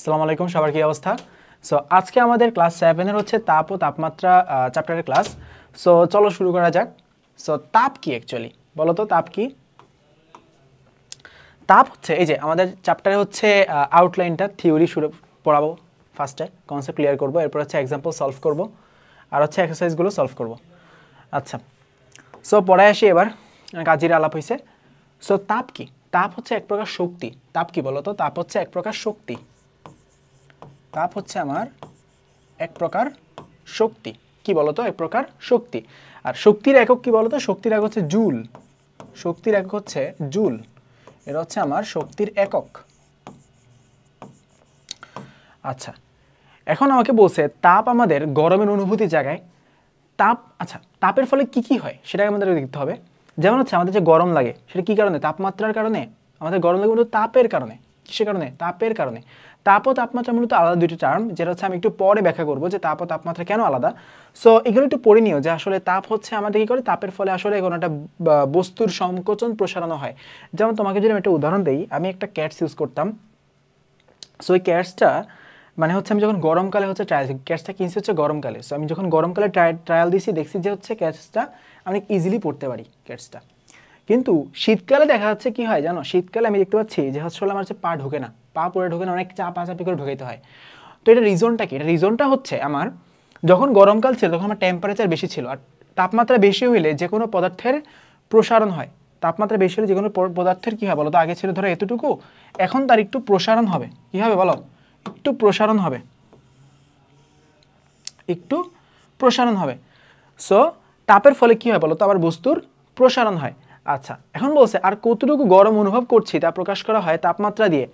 আসসালামু আলাইকুম, সবার কি অবস্থা? সো আজকে আমাদের ক্লাস 7 এর হচ্ছে তাপ ও তাপমাত্রা চ্যাপ্টারের ক্লাস। সো চলো শুরু করা যাক। সো তাপ কি অ্যাকচুয়ালি বলো তো, তাপ কি? তাপ হচ্ছে এই যে আমাদের চ্যাপ্টারে হচ্ছে আউটলাইনটা থিওরি শুরু পড়াবো, ফার্স্টে কনসেপ্ট ক্লিয়ার করবো, এরপর হচ্ছে এক্সাম্পল সলভ করব, আর হচ্ছে এক্সারসাইজগুলো সলভ করব। আচ্ছা, সো পড়ায় আসি এবার, কাজের আলাপ হয়েছে। সো তাপ কি? তাপ হচ্ছে এক প্রকার শক্তি। তাপ কি বলো তো? তাপ হচ্ছে এক প্রকার শক্তি। তাপ হচ্ছে আমার এক প্রকার শক্তি। কি বলতো? এক প্রকার শক্তি। আর শক্তির একক কি বলতো? শক্তির একক হচ্ছে জুল। শক্তির একক হচ্ছে জুল। এটা হচ্ছে আমার শক্তির একক। আচ্ছা, এখন আমাকে বলছে তাপ আমাদের গরমের অনুভূতি জায়গায়। তাপ, আচ্ছা, তাপের ফলে কি কি হয় সেটাকে আমাদের দেখতে হবে। যেমন হচ্ছে আমাদের যে গরম লাগে সেটা কি কারণে? তাপমাত্রার কারণে। আমাদের গরম লাগে মূলত তাপের কারণে। কিসের কারণে? তাপের কারণে। তাপ ও তাপমাত্রা মূলত আলাদা দুইটা টার্ম, যেটা হচ্ছে আমি একটু পরে ব্যাখ্যা করবো যে তাপ ও তাপমাত্রা কেন আলাদা। সো এগুলো একটু পড়ে নিও যে আসলে তাপ হচ্ছে আমাদের কি করে, তাপের ফলে আসলে কোনো একটা বস্তুর সংকোচন প্রসারণ হয়। যেমন তোমাকে যদি আমি একটা উদাহরণ দিই, আমি একটা ক্যাটস ইউজ করতাম। সো ওই ক্যাটসটা মানে হচ্ছে আমি যখন গরমকালে হচ্ছে ট্রায়াল, ক্যাটসটা কিনছি হচ্ছে গরমকালে। সো আমি যখন গরমকালে ট্রায়াল দিয়েছি, দেখছি যে হচ্ছে ক্যাটসটা আমি ইজিলি পড়তে পারি ক্যাটসটা। কিন্তু শীতকালে দেখা যাচ্ছে কি হয় জানো? শীতকালে আমি দেখতে পাচ্ছি যে হচ্ছে আমার হচ্ছে পা ঢোকে না, পা পরে ঢোকে না, অনেক চাপাচাপি করে ঢোকাইতে হয়। তো এটা রিজনটা কি? এটা রিজনটা হচ্ছে আমার যখন গরমকাল ছিল তখন আমার টেম্পারেচার বেশি ছিল, আর তাপমাত্রা বেশি হইলে যে কোনো পদার্থের প্রসারণ হয়। তাপমাত্রা বেশি হলে যে কোনো পদার্থের কী হয় বলো তো? আগে ছিল ধরো এতটুকু, এখন তার একটু প্রসারণ হবে। কী হবে বলো? একটু প্রসারণ হবে, একটু প্রসারণ হবে। সো তাপের ফলে কি হয় বলো তো? আবার বস্তুর প্রসারণ হয়। আচ্ছা, এখন বলছে আর কতটুকু গরম অনুভব করছি তা প্রকাশ করা হয় তাপমাত্রা দিয়ে।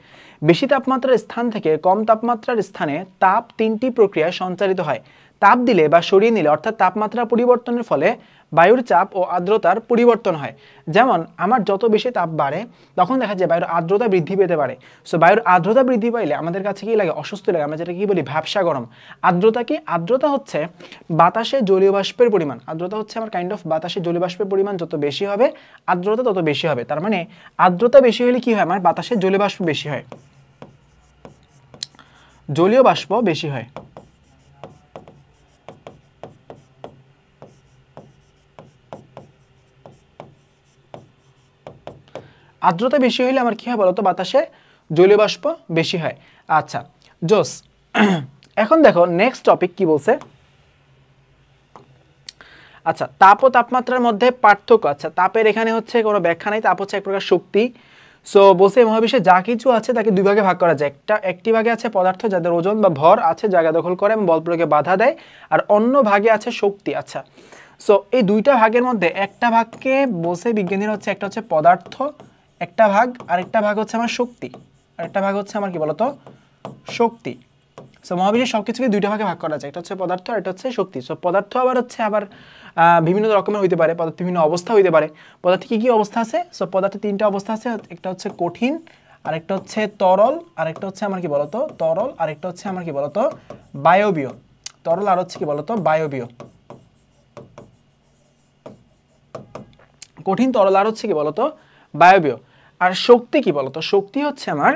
বেশি তাপমাত্রার স্থান থেকে কম তাপমাত্রার স্থানে তাপ তিনটি প্রক্রিয়ায় সঞ্চারিত হয়। তাপ দিলে বা সরিয়ে নিলে, অর্থাৎ তাপমাত্রা পরিবর্তনের ফলে বায়ুর চাপ ও আর্দ্রতার পরিবর্তন হয়। যেমন আমার যত বেশি তাপ বাড়ে তখন দেখা যায় বায়ুর আর্দ্রতা বৃদ্ধি পেতে পারে। সো বায়ুর আর্দ্রতা বৃদ্ধি পাইলে আমাদের কাছে কি লাগে? অস্বস্তি লাগে। আমরা যেটা কি বলি? ভ্যাপসা গরম। আর্দ্রতা কি? আর্দ্রতা হচ্ছে বাতাসে জলীয় বাষ্পের পরিমাণ। আর্দ্রতা হচ্ছে আমার কাইন্ড অফ বাতাসে জলীয় বাষ্পের পরিমাণ যত বেশি হবে আর্দ্রতা তত বেশি হবে। তার মানে আর্দ্রতা বেশি হলে কি হয়? আমার বাতাসে জলীয় বাষ্প বেশি হয়, জলীয় বাষ্প বেশি হয়। আর্দ্রতা বেশি হইলে আমার কি হয় বলতো? বাতাসে জলীয় বাষ্প বেশি হয়। আচ্ছা, জোস। এখন দেখো নেক্সট টপিক কি বলছে। আচ্ছা, তাপ ও তাপমাত্রার মধ্যে পার্থক্য। আচ্ছা, তাপের এখানে হচ্ছে কোনো ব্যাখ্যা নাই। তাপ হচ্ছে এক প্রকার শক্তি। সো বলছে মহাবিশ্বে যা কিছু আছে তাকে দুই ভাগে ভাগ করা যায়। একটি ভাগে আছে পদার্থ যাদের ওজন বা ভর আছে, জায়গা দখল করে এবং বল প্রয়োগে বাধা দেয়, আর অন্য ভাগে আছে শক্তি। আচ্ছা, সো এই দুইটা ভাগের মধ্যে একটা ভাগকে বলছে বিজ্ঞানীরা হচ্ছে একটা হচ্ছে পদার্থ একটা ভাগ, আরেকটা ভাগ হচ্ছে আমার শক্তি, আরেকটা ভাগ হচ্ছে আমার কি বলতো? শক্তি। সো মহাবিশ্বের সবকিছুকে দুইটা ভাগে ভাগ করা যায়, একটা হচ্ছে পদার্থ আর একটা হচ্ছে শক্তি। সো পদার্থ আবার হচ্ছে বিভিন্ন রকমের হইতে পারে, পদার্থ বিভিন্ন অবস্থা হইতে পারে। পদার্থে কি কি অবস্থা আছে? সো পদার্থে তিনটা অবস্থা আছে, একটা হচ্ছে কঠিন, আরেকটা হচ্ছে তরল, আরেকটা হচ্ছে আমার কি বলতো? তরল, আরেকটা হচ্ছে আমার কি বলতো? বায়বীয়। তরল আর হচ্ছে কি বলতো? বায়বীয়। কঠিন, তরল আর হচ্ছে কি বলতো? বায়বীয়। আর শক্তি কি বলতো? শক্তি হচ্ছে আমার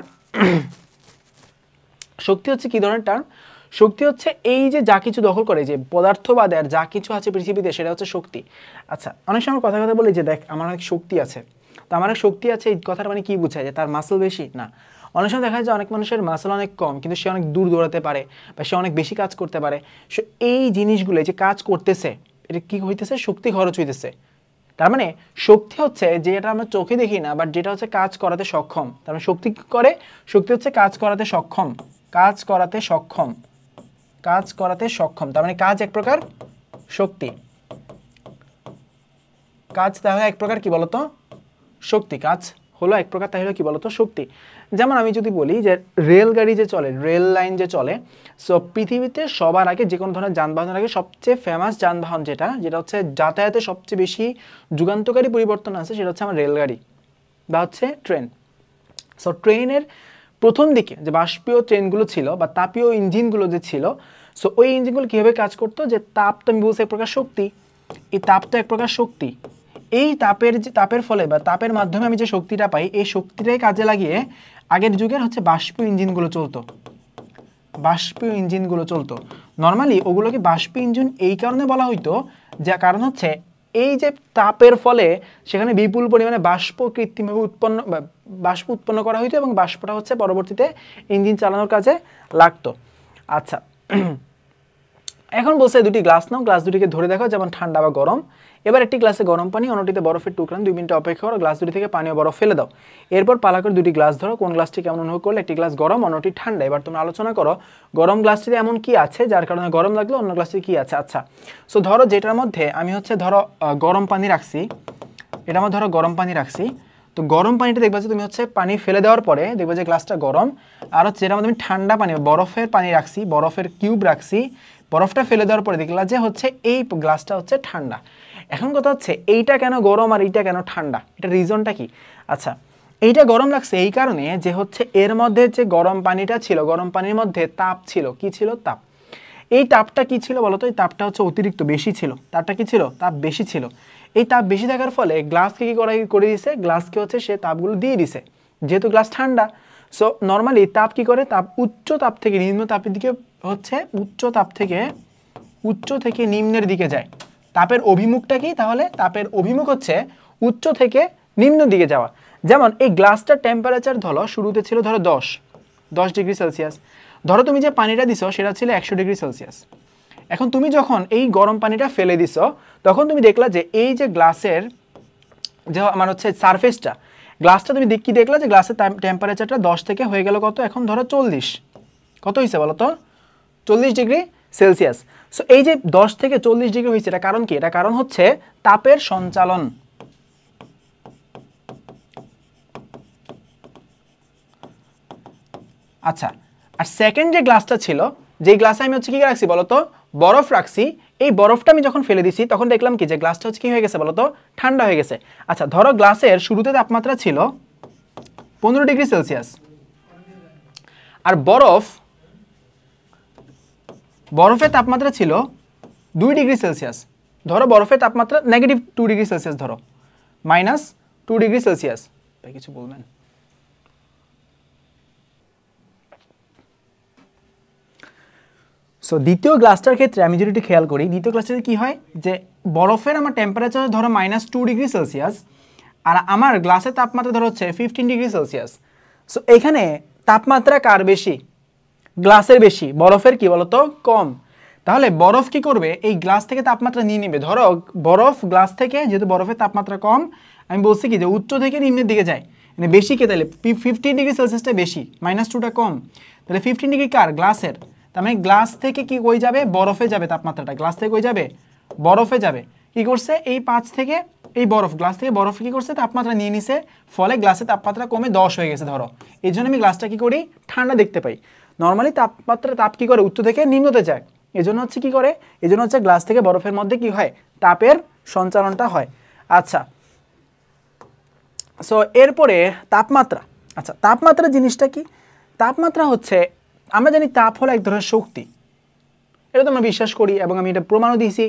শক্তি হচ্ছে কি ধরনের টার্ম? শক্তি হচ্ছে এই যে যা কিছু দখল করে, যে পদার্থবাদে আর যা কিছু আছে পৃথিবীতে, সেটা হচ্ছে শক্তি। আচ্ছা, অনেক সময় কথা কথা বলি যে দেখ আমার অনেক শক্তি আছে। তো আমার শক্তি আছে এই কথাটা মানে কি বোঝায়? যে তার মাসল বেশি? না। অনেক সময় দেখা যায় যে অনেক মানুষের মাসল অনেক কম, কিন্তু সে অনেক দূর দৌড়াতে পারে বা সে অনেক বেশি কাজ করতে পারে। সো এই জিনিসগুলো যে কাজ করতেছে, এটা কি হইতেছে? শক্তি খরচ হইতেছে। তার মানে শক্তি হচ্ছে যেটা আমরা চোখে দেখি না, বাট যেটা হচ্ছে কাজ করাতে সক্ষম। তার মানে শক্তি কি করে? শক্তি হচ্ছে কাজ করাতে সক্ষম, কাজ করাতে সক্ষম, কাজ করাতে সক্ষম। তার মানে কাজ এক প্রকার শক্তি। কাজ তাহলে এক প্রকার কি বলতো? শক্তি। কাজ হলো এক প্রকার তাহলে কি বলতো? শক্তি। যেমন আমি যদি বলি যে রেলগাড়ি যে চলে, রেল লাইন যে চলে, সো পৃথিবীতে সবার আগে যে কোনো ধরনের যানবাহনের আগে সবচেয়ে ফেমাস যানবাহন যেটা যেটা হচ্ছে যাতায়াতে সবচেয়ে বেশি যুগান্তকারী পরিবর্তন আছে, সেটা হচ্ছে আমার রেলগাড়ি বা হচ্ছে ট্রেন। সো ট্রেনের প্রথম দিকে যে বাষ্পীয় ট্রেনগুলো ছিল বা তাপীয় ইঞ্জিনগুলো যে ছিল, সো ওই ইঞ্জিনগুলো কীভাবে কাজ করতো? যে তাপ তো আমি বলছি এক প্রকার শক্তি, এই তাপ তো এক প্রকার শক্তি। এই তাপের ফলে বা তাপের মাধ্যমে আমি যে শক্তিটা পাই, এই শক্তিটাই কাজে লাগিয়ে আগের যুগের হচ্ছে বাষ্পীয় ইঞ্জিনগুলো চলতো। বাষ্পীয় ইঞ্জিনগুলো চলতো। নর্মালি ওগুলোকে বাষ্পীয় ইঞ্জিন এই কারণে বলা হইতো, যা কারণ হচ্ছে এই যে তাপের ফলে সেখানে বিপুল পরিমাণে বাষ্প কৃত্রিমভাবে বাষ্প উৎপন্ন করা হইতো এবং বাষ্পটা হচ্ছে পরবর্তীতে ইঞ্জিন চালানোর কাজে লাগতো। আচ্ছা, এখন বলছে দুটি গ্লাস নাও, গ্লাস দুটিকে ধরে দেখো যেমন ঠান্ডা বা গরম। এবার একটি গ্লাসে গরম পানি, অন্যটিতে বরফের টুকরা, 2 মিনিট অপেক্ষা করো, গ্লাস দুটি থেকে পানি ও বরফ ফেলে দাও। এরপর পালা করে দুটি গ্লাস ধরো, কোন গ্লাসটি কেমন অনুভব করলে, একটি গ্লাস গরম, অন্যটি ঠান্ডা। এবার তোমরা আলোচনা করো গরম গ্লাসটিতে এমন কি আছে যার কারণে গরম লাগলো, অন্য গ্লাসটি কি আছে। আচ্ছা, সো ধরো যেটার মধ্যে আমি হচ্ছে ধরো গরম পানি রাখছি, এটা আমার ধরো গরম পানি রাখছি, তো গরম পানিটা দেখবা যে তুমি হচ্ছে পানি ফেলে দেওয়ার পরে দেখবা যে গ্লাসটা গরম। আর হচ্ছে যেটার মধ্যে আমি ঠান্ডা পানি বরফের পানি রাখছি, বরফের কিউব রাখছি, বরফটা ফেলে দেওয়ার পরে দেখলা যে হচ্ছে এই গ্লাসটা হচ্ছে ঠান্ডা। এখন কথা হচ্ছে এইটা কেন গরম আর এইটা কেন ঠান্ডা, এটা রিজনটা কি? আচ্ছা, এইটা গরম লাগছে এই কারণে যে হচ্ছে এর মধ্যে যে গরম পানিটা ছিল, গরম পানির মধ্যে তাপ ছিল, কি ছিল? তাপ। এই তাপটা কি ছিল বলতো? এই তাপটা হচ্ছে অতিরিক্ত বেশি ছিল। তাপটা কি ছিল? তাপ বেশি ছিল। এই তাপ বেশি থাকার ফলে গ্লাসকে কি করে দিছে? গ্লাসকে হচ্ছে সে তাপগুলো দিয়ে দিছে, যেহেতু গ্লাস ঠান্ডা। সো নর্মালি তাপ কি করে? তাপ উচ্চ তাপ থেকে নিম্ন তাপের দিকে হচ্ছে উচ্চ থেকে নিম্নের দিকে যায়। তাপের অভিমুখটা কি তাহলে? তাপের অভিমুখ হচ্ছে উচ্চ থেকে নিম্ন দিকে যাওয়া। যেমন এই গ্লাসটার টেম্পারেচার ধরো শুরুতে ছিল ধরো 10 ডিগ্রি সেলসিয়াস, ধরো তুমি যে পানিটা দিছো সেটা ছিল 100 ডিগ্রি সেলসিয়াস। এখন তুমি যখন এই গরম পানিটা ফেলে দিছো তখন তুমি দেখলা যে এই যে গ্লাসের যে আমার হচ্ছে সারফেসটা, গ্লাসটা তুমি কি দেখলা যে গ্লাসের টেম্পারেচারটা 10 থেকে হয়ে গেল কত? এখন ধরো 40। কত হয়েছে বলো তো? 40 ডিগ্রি সেলসিয়াস। সো এই যে 10 থেকে 40 ডিগ্রি হয়েছে, এটা কারণ কি? এটা কারণ হচ্ছে তাপের সঞ্চালন। আচ্ছা, আর সেকেন্ড যে গ্লাসটা ছিল, যে গ্লাসে আমি হচ্ছে কি রাখছি বলতো? বরফ রাখছি। এই বরফটা আমি যখন ফেলে দিছি তখন দেখলাম কি যে গ্লাসটা হচ্ছে কি হয়ে গেছে বলতো? ঠান্ডা হয়ে গেছে। আচ্ছা, ধরো গ্লাসের শুরুতে তাপমাত্রা ছিল 15 ডিগ্রি সেলসিয়াস, আর বরফের তাপমাত্রা ছিল 2 ডিগ্রি সেলসিয়াস। ধরো বরফের তাপমাত্রা -2 ডিগ্রি সেলসিয়াস, ধরো -2 ডিগ্রি সেলসিয়াস। ভাই কিছু বলবেন? সো দ্বিতীয় গ্লাসটার ক্ষেত্রে আমি যদি একটু খেয়াল করি, দ্বিতীয় গ্লাসটাতে কি হয় যে বরফের আমার টেম্পারেচার ধরো -2 ডিগ্রি সেলসিয়াস, আর আমার গ্লাসের তাপমাত্রা ধরো হচ্ছে 15 ডিগ্রি সেলসিয়াস। সো এখানে তাপমাত্রা কার বেশি? গ্লাসের বেশি, বরফের কি বলতো? কম। তাহলে বরফ কি করবে? এই গ্লাস থেকে তাপমাত্রা নিয়ে নেবে। ধরো বরফ গ্লাস থেকে, যেহেতু বরফের তাপমাত্রা কম, আমি বলছি কি যে উচ্চ থেকে নিম্নের দিকে যায়, মানে বেশি কে? তাহলে 15 ডিগ্রি সেলসিয়াসটা বেশি, -2টা কম, তাহলে 15 ডিগ্রি কার? গ্লাসের। তার মানে গ্লাস থেকে কি কই যাবে? বরফে যাবে তাপমাত্রাটা। গ্লাস থেকে কই যাবে? বরফে যাবে। কি করছে? এই 5 থেকে এই বরফ, গ্লাস থেকে বরফ কি করছে? তাপমাত্রা নিয়ে নিছে, ফলে গ্লাসের তাপমাত্রা কমে 10 হয়ে গেছে ধরো। এই জন্য আমি গ্লাসটা কি করি? ঠান্ডা দেখতে পাই। নর্মালি তাপ কি করে? উচ্চ থেকে নিম্নতে যায়। এই জন্য হচ্ছে কি করে? এই জন্য হচ্ছে গ্লাস থেকে বরফের মধ্যে কি হয়? তাপের সঞ্চালনটা হয়। আচ্ছা, সো এরপরে তাপমাত্রা। আচ্ছা, তাপমাত্রা জিনিসটা কি? তাপমাত্রা হচ্ছে, আমরা জানি তাপ হলো এক ধরনের শক্তি, এটা তো আমরা বিশ্বাস করি এবং আমি এটা প্রমাণও দিয়েছি।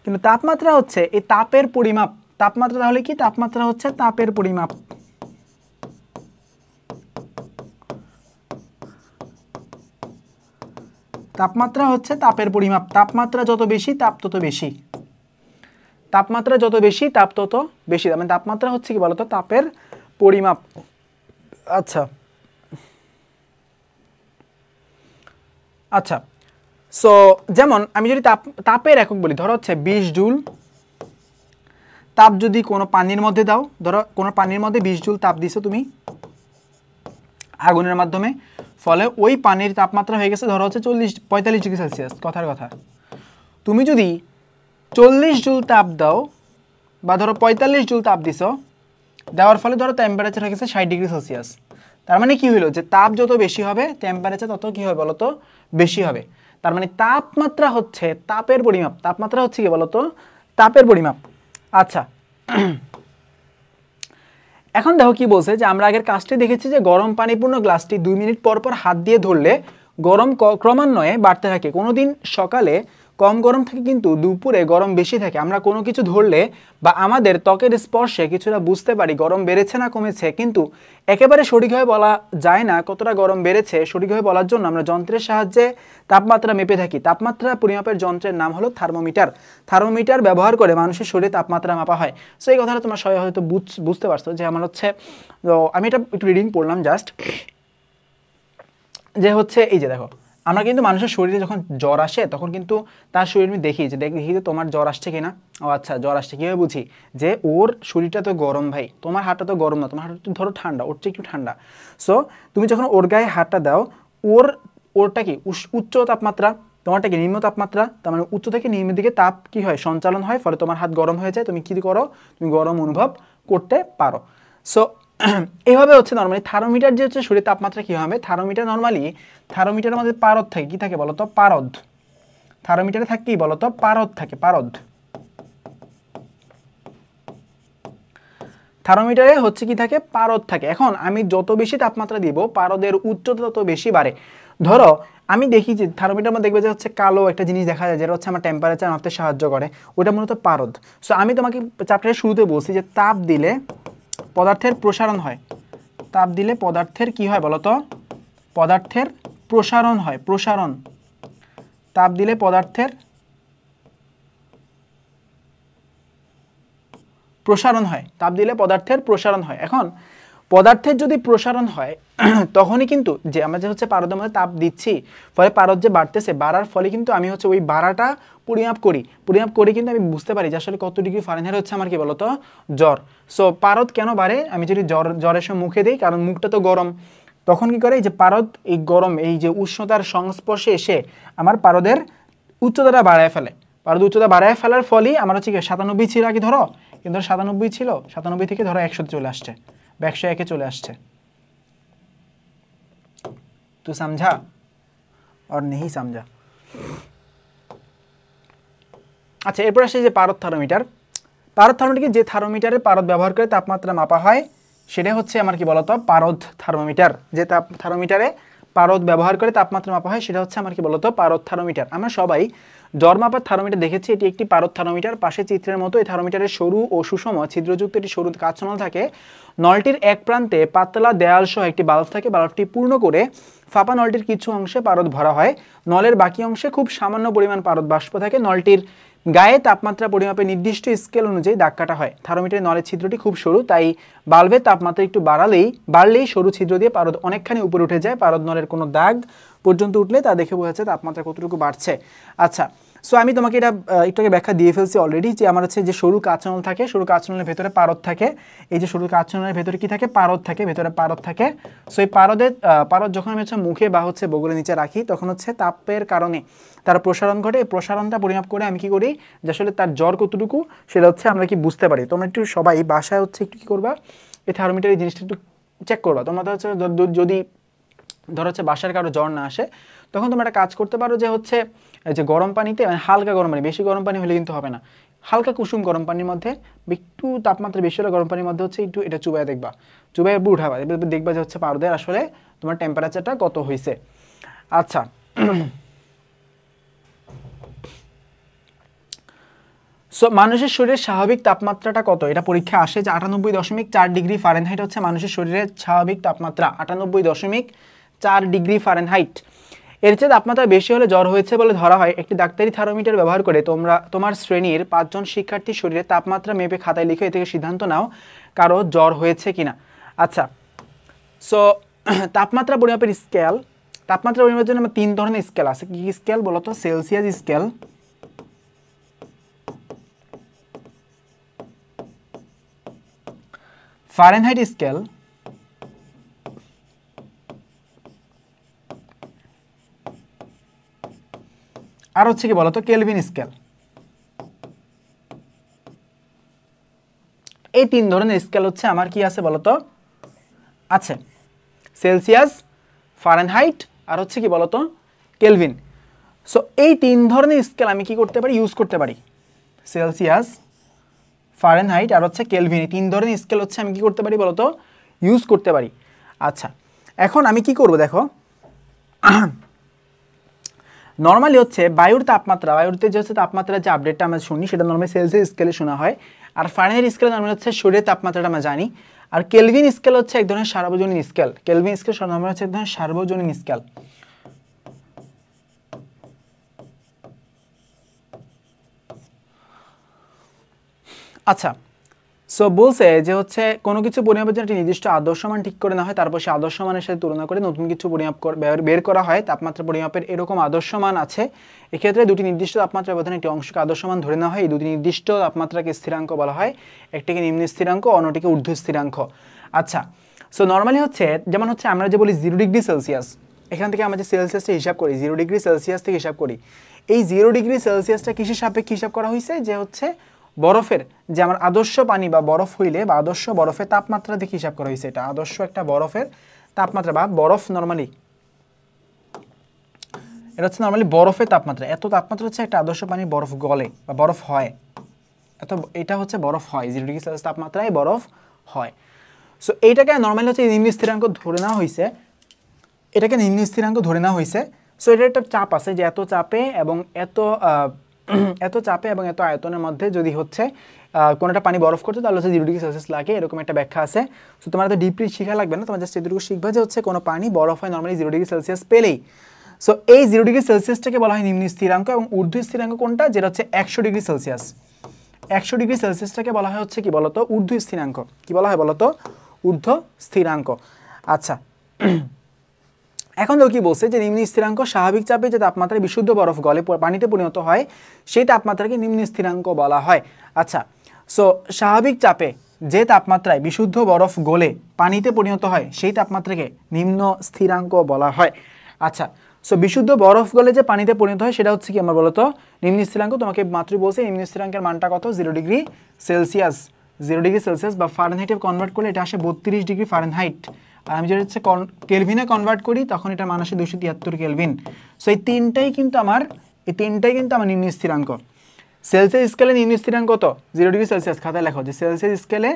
কিন্তু তাপমাত্রা হচ্ছে এই তাপের পরিমাপ। তাপমাত্রা তাহলে কি? তাপমাত্রা হচ্ছে তাপের পরিমাপ। তাপমাত্রা হচ্ছে তাপের পরিমাপ। তাপমাত্রা যত বেশি তাপ তত বেশি। তাপমাত্রা যত বেশি তাপ তত বেশি। মানে তাপমাত্রা হচ্ছে কি বলতো? তাপের পরিমাপ। আচ্ছা আচ্ছা, সো যেমন আমি যদি তাপের একক বলি, ধরো হচ্ছে 20 জুল তাপ যদি কোনো পানির মধ্যে দাও, ধরো কোনো পানির মধ্যে 20 জুল তাপ দিছো তুমি আগুনের মাধ্যমে, ফলে ওই পানির তাপমাত্রা হয়ে গেছে ধরো হচ্ছে 45 ডিগ্রি সেলসিয়াস। কথার কথা, তুমি যদি 40 জুল তাপ দাও বা ধরো 45 জুল তাপ দিছো, দেওয়ার ফলে ধরো টেম্পারেচার হয়ে গেছে 60 ডিগ্রি সেলসিয়াস। তার মানে কি হলো? যে তাপ যত বেশি হবে টেম্পারেচার তত কি হবে বলতো? বেশি হবে। তার মানে তাপমাত্রা হচ্ছে তাপের পরিমাপ। তাপমাত্রা হচ্ছে কি বলতো? তাপের পরিমাপ। আচ্ছা, এখন দেখো কি বলছে যে আমরা আগের কাজটি দেখেছি যে গরম পানিপূর্ণ গ্লাসটি 2 মিনিট পর পর হাত দিয়ে ধরলে গরম ক্রমান্বয়ে বাড়তে থাকে। কোনোদিন সকালে কম গরম থাকে কিন্তু দুপুরে গরম বেশি থাকে। আমরা কোনো কিছু ধরলে বা আমাদের ত্বকের স্পর্শে কিছুটা বুঝতে পারি গরম বেড়েছে না কমেছে, কিন্তু একেবারে সঠিকভাবে বলা যায় না কতটা গরম বেড়েছে। সঠিকভাবে বলার জন্য আমরা যন্ত্রের সাহায্যে তাপমাত্রা মেপে থাকি। তাপমাত্রা পরিমাপের যন্ত্রের নাম হলো থার্মোমিটার। থার্মোমিটার ব্যবহার করে মানুষের শরীরে তাপমাত্রা মাপা হয়। সো এই কথাটা তোমরা সবাই হয়তো বুঝতে পারছো যে আমার হচ্ছে, আমি এটা একটু রিডিং পড়লাম জাস্ট, যে হচ্ছে এই যে দেখো, আমরা কিন্তু মানুষের শরীরে যখন জ্বর আসে তখন কিন্তু তার শরীর আমি দেখি যে তোমার জ্বর আসছে কিনা। ও আচ্ছা, জ্বর আসছে, কীভাবে বুঝি? যে ওর শরীরটা তো গরম ভাই, তোমার হাতটা তো গরম না, তোমার হাতটা ধরো ঠান্ডা, ওর চেয়ে একটু ঠান্ডা। সো তুমি যখন ওর গায়ে হাতটা দাও, ওরটা কি উচ্চ তাপমাত্রা, তোমারটা কি নিম্ন তাপমাত্রা, তার মানে উচ্চ থেকে নিম্নের দিকে তাপ কি হয়, সঞ্চালন হয়, ফলে তোমার হাত গরম হয়ে যায়, তুমি কী করো, তুমি গরম অনুভব করতে পারো। সো এইভাবে হচ্ছে নর্মালি থার্মোমিটার যে হচ্ছে শরীরের তাপমাত্রা কী হবে, থার্মোমিটারের মধ্যে পারদ থাকে, কি থাকে বলো তো, পারদ। থার্মোমিটারে থাকে কি বলো তো, পারদ থাকে, পারদ। থার্মোমিটারে হচ্ছে কি থাকে, পারদ থাকে। এখন আমি যত বেশি তাপমাত্রা দিব পারদের উচ্চতা তত বেশি বাড়ে। ধরো আমি দেখি যে থার্মোমিটার মধ্যে দেখবে যে হচ্ছে কালো একটা জিনিস দেখা যায়, যেটা হচ্ছে আমার টেম্পারেচার মাপতে সাহায্য করে, ওটা মূলত পারদ। সো আমি তোমাকে চ্যাপ্টারের শুরুতে বলছি যে তাপ দিলে পদার্থের প্রসারণ হয়। তাপ দিলে পদার্থের কি হয় বলতো, পদার্থের প্রসারণ হয়, প্রসারণ। তাপ দিলে পদার্থের প্রসারণ হয়, তাপ দিলে পদার্থের প্রসারণ হয়। এখন পদার্থের যদি প্রসারণ হয় তখনই কিন্তু যে আমরা যে হচ্ছে পারদের মধ্যে তাপ দিচ্ছি, ফলে পারদ যে বাড়তেছে, বাড়ার ফলে কিন্তু আমি হচ্ছে ওই বাড়াটা পরিমাপ করি কিন্তু আমি বুঝতে পারি যে আসলে কত ডিগ্রি ফারেনহাইট হচ্ছে আমার কি বলতো, জ্বর। সো পারদ কেন বাড়ে, আমি যদি জ্বরের সময় মুখে দিই, কারণ মুখটা তো গরম, তখন কি করে এই যে পারদ এই গরম এই যে উষ্ণতার সংস্পর্শে এসে আমার পারদের উচ্চতাটা বাড়ায় ফেলে। পারদ উচ্চতা বাড়ায় ফেলার ফলেই আমার হচ্ছে কি 97 ছিল আগে ধরো, কিন্তু 97 ছিল, 97 থেকে ধরো 100 চলে আসছে বা 101 চলে আসছে। तू समझा और नहीं समझा? আচ্ছা, এরপর আসে যে পারদ থার্মোমিটার। পারদ থার্মোমিটার যে থার্মোমিটারে পারদ ব্যবহার করে তাপমাত্রা মাপা হয় সেটা হচ্ছে আমার কি বলতো, পারদ থার্মোমিটার। যে থার্মোমিটারে পারদ ব্যবহার করে তাপমাত্রা মাপা হয় সেটা হচ্ছে আমার কি বলতো, পারদ থার্মোমিটার। আমরা সবাই জ্বর মাপার থার্মোমিটার দেখেছি, এটি একটি পারদ থার্মোমিটার। পাশে চিত্রের মতো এই থার্মোমিটারের সরু ও সুষম ছিদ্রযুক্ত একটি সরু কাঁচ নল থাকে। নলটির এক প্রান্তে পাতলা দেয়াল সহ একটি বাল্ব থাকে। বাল্বটি পূর্ণ করে ফাঁপা নলটির কিছু অংশে পারদ ভরা হয়। নলের বাকি অংশে খুব সামান্য পরিমাণ পারদ বাষ্প থাকে। নলটির গায়ে তাপমাত্রা পরিমাপের নির্দিষ্ট স্কেল অনুযায়ী দাগ কাটা হয়। থার্মোমিটারের নলের ছিদ্রটি খুব সরু, তাই বাল্বের তাপমাত্রা একটু বাড়লেই সরু ছিদ্র দিয়ে পারদ অনেকখানি উপরে উঠে যায়। পারদ নলের কোনো দাগ পর্যন্ত উঠলে তা দেখে বোঝা যাচ্ছে তাপমাত্রা কতটুকু বাড়ছে। আচ্ছা, সো আমি তোমাকে এটা একটু আগে ব্যাখ্যা দিয়ে ফেলছি অলরেডি, যে আমার হচ্ছে যে সরু কাঁচ নল থাকে, সরু কাঁচ নলের ভেতরে পারদ থাকে। এই যে সরু কাঁচ নলের ভেতরে কি থাকে, পারদ থাকে, ভেতরে পারদ থাকে। সো এই পারদ যখন আমি হচ্ছে মুখে বা হচ্ছে বগলের নিচে রাখি, তখন হচ্ছে তাপের কারণে তার প্রসারণ ঘটে। এই প্রসারণটা পরিমাপ করে আমি কি করি, যে আসলে তার জ্বর কতটুকু সেটা হচ্ছে আমরা কি বুঝতে পারি। তোমরা একটু সবাই বাসায় হচ্ছে একটু কী করবা, এই থার্মোমিটার এই জিনিসটা একটু চেক করবা। তোমরা হচ্ছে যদি ধরো হচ্ছে বাসার কারো জ্বর না আসে, তখন তোমরা একটা কাজ করতে পারো, যে হচ্ছে এই যে গরম পানিতে, মানে হালকা গরম পানি, বেশি গরম পানি হলে কিন্তু হবে না, হালকা কুসুম গরম পানির মধ্যে একটু তাপমাত্রা বেশি হলে গরম পানির মধ্যে হচ্ছে একটু এটা চুবাই দেখবা, চুবাই উঠাবা, দেখবা যে হচ্ছে পারদের আসলে তোমার টেম্পারেচারটা কত হয়েছে। আচ্ছা, সো মানুষের শরীরের স্বাভাবিক তাপমাত্রাটা কত, এটা পরীক্ষা আসে যে 98.4 ডিগ্রি ফারেনহাইট হচ্ছে মানুষের শরীরের স্বাভাবিক তাপমাত্রা, 98.4 ডিগ্রি ফারেনহাইট। এর চেয়ে তাপমাত্রা বেশি হলে জ্বর হয়েছে বলে ধরা হয়। একটি ডাক্তারি থার্মোমিটার ব্যবহার করে তোমার শ্রেণীর 5 জন শিক্ষার্থীর শরীরে তাপমাত্রা মেপে খাতায় লিখে এ থেকে সিদ্ধান্ত নাও কারো জ্বর হয়েছে কিনা। আচ্ছা, সো তাপমাত্রা পরিমাপের স্কেল, তাপমাত্রা পরিমাপের জন্য আমার 3 ধরনের স্কেল আছে। কি স্কেল বলতো, সেলসিয়াস স্কেল, ফারেনহাইট স্কেল, আর হচ্ছে কি বলতো, কেলভিন স্কেল। এই 3 ধরনের স্কেল হচ্ছে আমার কি আছে বলতো, আছে সেলসিয়াস, ফারেনহাইট আর হচ্ছে কি বলতো, কেলভিন। সো এই 3 ধরনের স্কেল আমি কি করতে পারি, ইউজ করতে পারি। সেলসিয়াস, ফারেনহাইট আর হচ্ছে কেলভিন, এই 3 ধরনের স্কেল হচ্ছে আমি কি করতে পারি বলতো, ইউজ করতে পারি। আচ্ছা, এখন আমি কি করব দেখো, নর্মালি হচ্ছে বায়ুতে যে হচ্ছে তাপমাত্রার যে আপডেটটা আমরা শুনি সেটা নর্মালি সেলসিয়াস স্কেলে শোনা হয়, আর ফারেনহাইট স্কেলে নর্মালি হচ্ছে শরীরের তাপমাত্রাটা আমরা জানি, আর কেলভিন স্কেল হচ্ছে এক ধরনের সার্বজনীন স্কেল। কেলভিন স্কেল নর্মালি হচ্ছে এক ধরনের সার্বজনীন স্কেল। আচ্ছা, সো বলছে যে হচ্ছে কোনো কিছু পরিমাপের জন্য একটি নির্দিষ্ট আদর্শ মান ঠিক করে না হয়, তারপর সেই আদর্শ মানের সাথে তুলনা করে নতুন কিছু পরিমাপ বের করা হয়। তাপমাত্রা পরিমাপের এরকম আদর্শ মান আছে। এক্ষেত্রে দুটি নির্দিষ্ট তাপমাত্রা ব্যবধানে একটি অংশকে আদর্শ মান ধরে নেওয়া হয়। এই দুটি নির্দিষ্ট তাপমাত্রাকে স্থিরাঙ্ক বলা হয়, একটিকে নিম্ন স্থিরাঙ্ক, অন্যটিকে ঊর্ধ্ব স্থিরাঙ্ক। আচ্ছা, সো নর্মালি হচ্ছে যেমন হচ্ছে আমরা যে বলি 0 ডিগ্রি সেলসিয়াস, এখান থেকে আমরা যে সেলসিয়াসটা হিসাব করি 0 ডিগ্রি সেলসিয়াস থেকে হিসাব করি, এই 0 ডিগ্রি সেলসিয়াসটা কিসের সাপেক্ষে হিসাব করা হয়েছে, যে হচ্ছে বরফের যে আমার আদর্শ পানি বা বরফ হইলে বা আদর্শ বরফের তাপমাত্রা দেখে হিসাব করা হয়েছে। এটা আদর্শ একটা বরফের তাপমাত্রা বা বরফ নর্মালি, এটা হচ্ছে নর্মালি বরফের তাপমাত্রা। এত তাপমাত্রা হচ্ছে একটা আদর্শ পানি বরফ গলে বা বরফ হয়, এটা হচ্ছে বরফ হয় 0 ডিগ্রি সেলসিয়াস তাপমাত্রায় বরফ হয়। সো এইটাকে নর্মালি হচ্ছে নিম্ন স্থিরাঙ্ক ধরে নেওয়া হয়েছে, এটাকে নিম্ন স্থিরাঙ্ক ধরে নেওয়া হয়েছে। সো এটার একটা চাপ আছে যে এত চাপে এবং এত আয়তনের মধ্যে যদি হচ্ছে কোনো একটা পানি বরফ করতে তাহলে হচ্ছে 0 ডিগ্রি সেলসিয়াস লাগে, এরকম একটা ব্যাখ্যা আছে। সো তোমার তো ডিপলি শিখা লাগবে না, তোমার জাস্ট এটুকু শিখবা যে হচ্ছে কোনো পানি বরফ হয় নর্মালি 0 ডিগ্রি সেলসিয়াস পেলেই। সো এই 0 ডিগ্রি সেলসিয়াসটাকে বলা হয় নিম্ন স্থিরাঙ্ক, এবং ঊর্ধ্ব স্থিরাঙ্ক কোনটা, যেটা হচ্ছে 100 ডিগ্রি সেলসিয়াস। 100 ডিগ্রি সেলসিয়াসটাকে বলা হয় হচ্ছে কি বলতো, ঊর্ধ্ব স্থিরাঙ্ক। কি বলা হয় বলতো, ঊর্ধ্ব স্থিরাঙ্ক। আচ্ছা, এখন দেখো কি বলছে যে নিম্ন স্থিরাঙ্ক স্বাভাবিক চাপে যে তাপমাত্রায় বিশুদ্ধ বরফ গলে পানিতে পরিণত হয় সেই তাপমাত্রাকে নিম্ন স্থিরাঙ্ক বলা হয়। আচ্ছা, সো স্বাভাবিক চাপে যে তাপমাত্রায় বিশুদ্ধ বরফ গলে পানিতে পরিণত হয় সেই তাপমাত্রাকে নিম্ন স্থিরাঙ্ক বলা হয়। আচ্ছা, সো বিশুদ্ধ বরফ গলে যে পানিতে পরিণত হয় সেটা হচ্ছে কি আমার বলতো নিম্ন স্থিরাঙ্ক। তোমাকে মাত্রই বলছে নিম্ন স্থিরাঙ্কের মানটা কত, 0 ডিগ্রি সেলসিয়াস। 0 ডিগ্রি সেলসিয়াস বা ফারেনহাইটে কনভার্ট করলে এটা আসে 32 ডিগ্রি ফারেনহাইট, আর আমি যদি হচ্ছে কেলভিনে কনভার্ট করি তখন এটা মান আসে 273 কেলভিন। সো এই তিনটাই কিন্তু আমার নিম্ন স্থিরাঙ্ক। সেলসিয়াস স্কেলে নিম্ন স্থিরাঙ্ক কত, 0 ডিগ্রি সেলসিয়াস। খাতায় লেখো যে সেলসিয়াস স্কেলে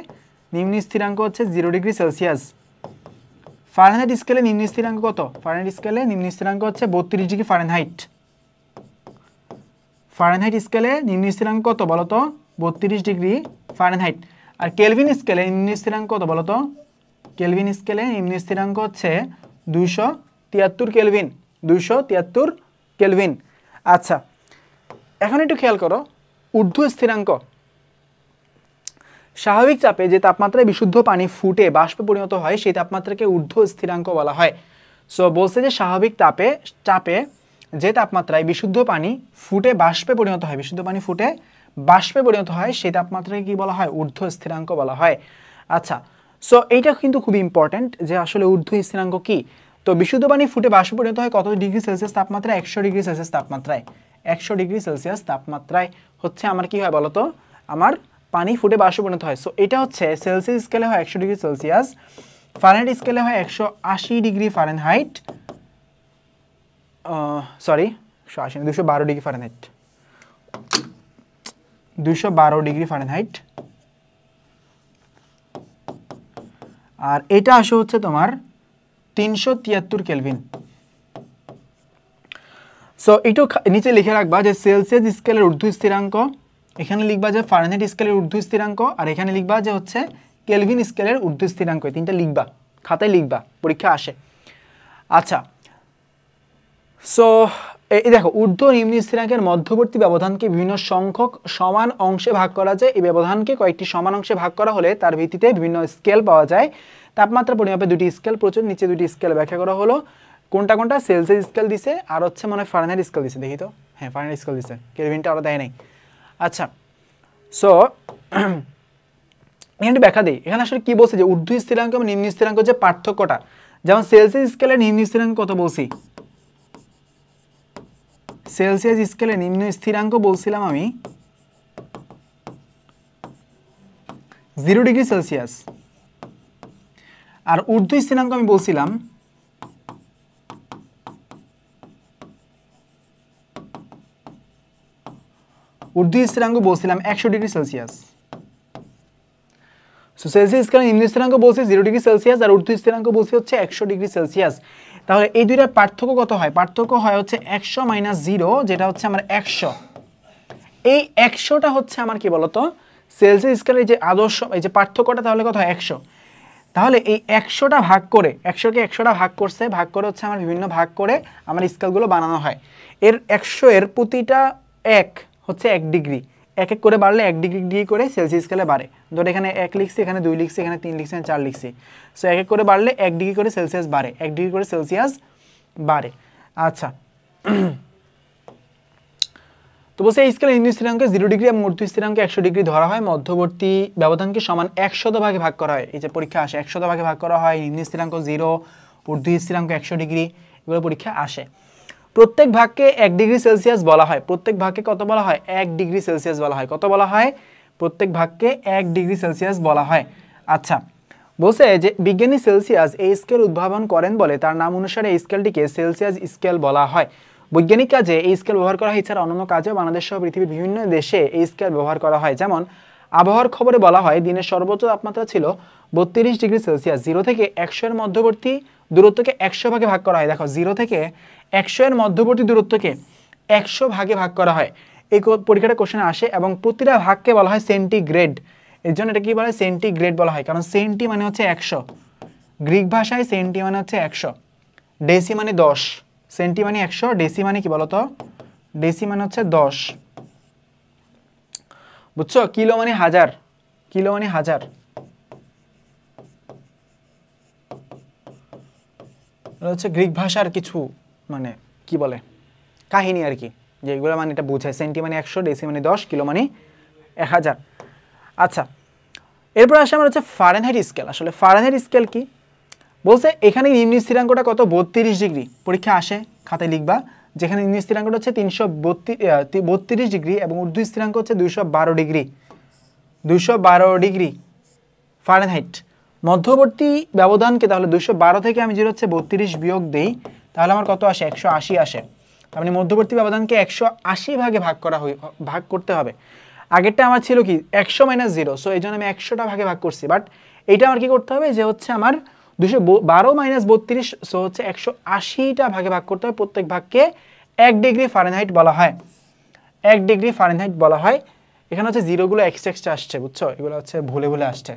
নিম্ন স্থিরাঙ্ক হচ্ছে 0 ডিগ্রি সেলসিয়াস। ফারেনহাইট স্কেলে নিম্ন স্থিরাঙ্ক কত, ফারেনহাইট স্কেলে নিম্ন স্থিরাঙ্ক হচ্ছে 32 ডিগ্রি ফারেনহাইট। ফারেনহাইট স্কেলে নিম্ন স্থিরাঙ্ক কত বলতো, 32 ডিগ্রি ফারেনহাইট। আর কেলভিন স্কেলে নিম্ন স্থিরাঙ্ক কত বলতো, কেলভিন স্কেলে নিম্ন স্থিরাঙ্ক হচ্ছে 273 কেলভিন, 273 কেলভিন। আচ্ছা, এখন একটু খেয়াল করো ঊর্ধ্ব স্থিরাঙ্ক। স্বাভাবিক চাপে যে তাপমাত্রায় বিশুদ্ধ পানি ফুটে বাষ্পে পরিণত হয় সেই তাপমাত্রাকে ঊর্ধ্ব স্থিরাঙ্ক বলা হয়। সো বলছে যে স্বাভাবিক চাপে যে তাপমাত্রায় বিশুদ্ধ পানি ফুটে বাষ্পে পরিণত হয়, বিশুদ্ধ পানি ফুটে বাষ্পে পরিণত হয় সেই তাপমাত্রাকে কি বলা হয়, ঊর্ধ্ব স্থিরাঙ্ক বলা হয়। আচ্ছা, সো এইটা কিন্তু খুবই ইম্পর্টেন্ট যে আসলে ঊর্ধ্ব স্থিরাঙ্ক কি। তো বিশুদ্ধ পানি ফুটে বাষ্পে পরিণত হয় কত ডিগ্রি সেলসিয়াস তাপমাত্রায়, 100 ডিগ্রি সেলসিয়াস তাপমাত্রায়। 100 ডিগ্রি সেলসিয়াস তাপমাত্রায় হচ্ছে আমার কি হয় বলতো, আমার পানি ফুটে বাষ্পে পরিণত হয়। সো এটা হচ্ছে সেলসিয়াস স্কেলে হয় 100 ডিগ্রি সেলসিয়াস, ফারেনহাইট স্কেলে হয় 180 degree Fahrenheit, sorry 180 212 degree Fahrenheit, 212 degree Fahrenheit. আর এটা আসে হচ্ছে তোমার 373 কেলভিন। সো একটু নিচে লিখে রাখবা যে সেলসিয়াস স্কেলের ঊর্ধ্ব স্থিরাঙ্ক, এখানে লিখবা যে ফারেনহাইট স্কেলের ঊর্ধ্ব স্থিরাঙ্ক, আর এখানে লিখবা যে হচ্ছে কেলভিন স্কেলের ঊর্ধ্ব স্থিরাঙ্ক। এই তিনটা লিখবা, খাতায় লিখবা, পরীক্ষা আসে। আচ্ছা, সো এই দেখো ঊর্ধ্ব নিম্ন স্থিরাঙ্কের মধ্যবর্তী ব্যবধানকে বিভিন্ন সংখ্যক সমান অংশে ভাগ করা যায়। এই ব্যবধানকে কয়েকটি সমান অংশে ভাগ করা হলে তার ভিত্তিতে বিভিন্ন স্কেল পাওয়া যায়। তাপমাত্রা পরিমাপে দুটি স্কেল প্রচুর, নিচে দুটি স্কেল ব্যাখ্যা করা হলো। কোনটা কোনটা, সেলসিয়াস স্কেল দিছে আর হচ্ছে মনে হয় ফারেনহাইট স্কেল দিছে, দেখি তো, হ্যাঁ ফারেনহাইট স্কেল দিছে, কেলভিনটা ওরা দেয় নাই। আচ্ছা, সো এখানে ব্যাখ্যা দিই, এখানে আসলে কি বলছে যে ঊর্ধ্ব স্থিরাঙ্ক এবং নিম্ন স্থিরাঙ্ক যে পার্থক্যটা, যেমন সেলসিয়াস স্কেলে নিম্ন স্থিরাঙ্ক কত বলছি, সেলসিয়াস স্কেলে নিম্ন স্থিরাঙ্ক বলছিলাম আমি 0 ডিগ্রি সেলসিয়াস, আর ঊর্ধ্ব স্থিরাঙ্ক আমি বলছিলাম ঊর্ধ্ব স্থিরাঙ্ক বলছিলাম 100 ডিগ্রি সেলসিয়াস। সো সেলসিয়াস স্কেলে নিম্ন স্থিরাঙ্ক বলছি 0 ডিগ্রি সেলসিয়াস, আর ঊর্ধ্ব স্থিরাঙ্ক বলছি হচ্ছে 100 ডিগ্রি সেলসিয়াস। তাহলে এই দুইটার পার্থক্য কত হয়? পার্থক্য হয় হচ্ছে 100 মাইনাস 0, যেটা হচ্ছে আমার 100। এই 100টা হচ্ছে আমার কি বলতো সেলসিয়াস স্কেলের যে আদর্শ এই যে পার্থক্যটা, তাহলে কত হয়? 100। তাহলে এই 100টা ভাগ করে 100কে 100টা ভাগ করছে, ভাগ করে হচ্ছে আমার বিভিন্ন ভাগ করে আমার স্কেলগুলো বানানো হয়। এর 100 এর প্রতিটা 1 হচ্ছে 1 ডিগ্রি, এক এক করে বাড়লে 1 ডিগ্রি ডিগ্রি করে সেলসিয়াস স্কেলে বাড়ে। ধর এখানে 1 লিখছি, এখানে 2 লিখছি, এখানে 3 লিখছি, 4 লিখছি। সো এক এক করে বাড়লে 1 ডিগ্রি করে সেলসিয়াস বাড়ে, 1 ডিগ্রি করে সেলসিয়াস বাড়ে। আচ্ছা, তো বলছে এই স্কেলে নিম্ন স্থিরাঙ্কে 0 ডিগ্রি এবং ঊর্ধ্ব স্থিরাঙ্কে 100 ডিগ্রি ধরা হয়, মধ্যবর্তী ব্যবধানকে সমান 100 ভাগে ভাগ করা হয়। এই যে পরীক্ষা আসে 100 ভাগে ভাগ করা হয়, নিম্ন স্থিরাঙ্ক 0, ঊর্ধ্ব স্থিরাঙ্ক 100 ডিগ্রি, এগুলো পরীক্ষা আসে। প্রত্যেক ভাগকে 1 ডিগ্রি সেলসিয়াস বলা হয়। প্রত্যেক ভাগকে কত বলা হয়? 1 ডিগ্রি সেলসিয়াস বলা হয়। কত বলা হয়? প্রত্যেক ভাগকে 1 ডিগ্রি সেলসিয়াস বলা হয়। আচ্ছা, বলছে যে বিজ্ঞানী সেলসিয়াস এই স্কেল উদ্ভাবন করেন বলে তার নাম অনুসারে এই স্কেলটিকে সেলসিয়াস স্কেল বলা হয়। বৈজ্ঞানিক কাজে এই স্কেল ব্যবহার করা হয়, এছাড়া অন্যান্য কাজেও বাংলাদেশ সহ পৃথিবীর বিভিন্ন দেশে এই স্কেল ব্যবহার করা হয়। যেমন আবহাওয়ার খবরে বলা হয় দিনের সর্বোচ্চ তাপমাত্রা ছিল 32 ডিগ্রি সেলসিয়াস। 0 থেকে 100 এর মধ্যবর্তী দূরত্বকে 100 ভাগে ভাগ করা হয়। দেখো 0 থেকে 100 এর মধ্যবর্তী দূরত্বকে 100 ভাগে ভাগ করা হয়। এই পরীক্ষাটা কোশ্চেনে আসে এবং প্রতিটা ভাগকে বলা হয় সেন্টিগ্রেড। এর জন্য এটা কি বলা হয়? সেন্টিগ্রেড বলা হয়, কারণ সেন্টি মানে হচ্ছে 100, গ্রিক ভাষায় সেন্টি মানে হচ্ছে 100, ডেসি মানে 10, সেন্টি মানে 100, ডেসি মানে কি বলতো? ডেসি মানে হচ্ছে 10, বুঝছো? কিলো মানে 1000, কিলো মানে 1000। এটা হচ্ছে গ্রিক ভাষার কিছু মানে কি বলে কাহিনী আর কি, যেগুলো মানে এটা বোঝায়। সেন্টি মানে 100, ডেসি মানে 10, কিলো মানে 1000। আচ্ছা, এরপর আসে আমার হচ্ছে ফারেনহাইট স্কেল। আসলে ফারেনহাইট স্কেল কি? বলছে এখানে নিম্ন স্থিরাঙ্কটা কত? 32 ডিগ্রি। পরীক্ষা আসে, খাতায় লিখবা, যেখানে নিম্ন স্থিরাঙ্কটা হচ্ছে 332 ডিগ্রি এবং ঊর্ধ্ব স্থিরাঙ্ক হচ্ছে 212 ডিগ্রি, 212 ডিগ্রি ফারেনহাইট। মধ্যবর্তী ব্যবধানকে তাহলে 212 থেকে আমি যেটা হচ্ছে 32 বিয়োগ দেই, তাহলে আমার কত আসে? 180 আসে। তার মানে মধ্যবর্তী ব্যবধানকে 180 ভাগে ভাগ করতে হবে। আগেরটা আমার ছিল কি 100 মাইনাস 0, সো এই জন্য আমি 100টা ভাগে ভাগ করছি। বাট এইটা আমার কি করতে হবে? যে হচ্ছে আমার 212 মাইনাস 32, সো হচ্ছে 180টা ভাগে ভাগ করতে হবে। প্রত্যেক ভাগকে 1 ডিগ্রি ফারেনহাইট বলা হয়, 1 ডিগ্রি ফারেনহাইট বলা হয়। এখানে হচ্ছে জিরোগুলো এক্সট্রা আসছে, বুঝছো? এগুলো হচ্ছে ভুলে ভুলে আসছে।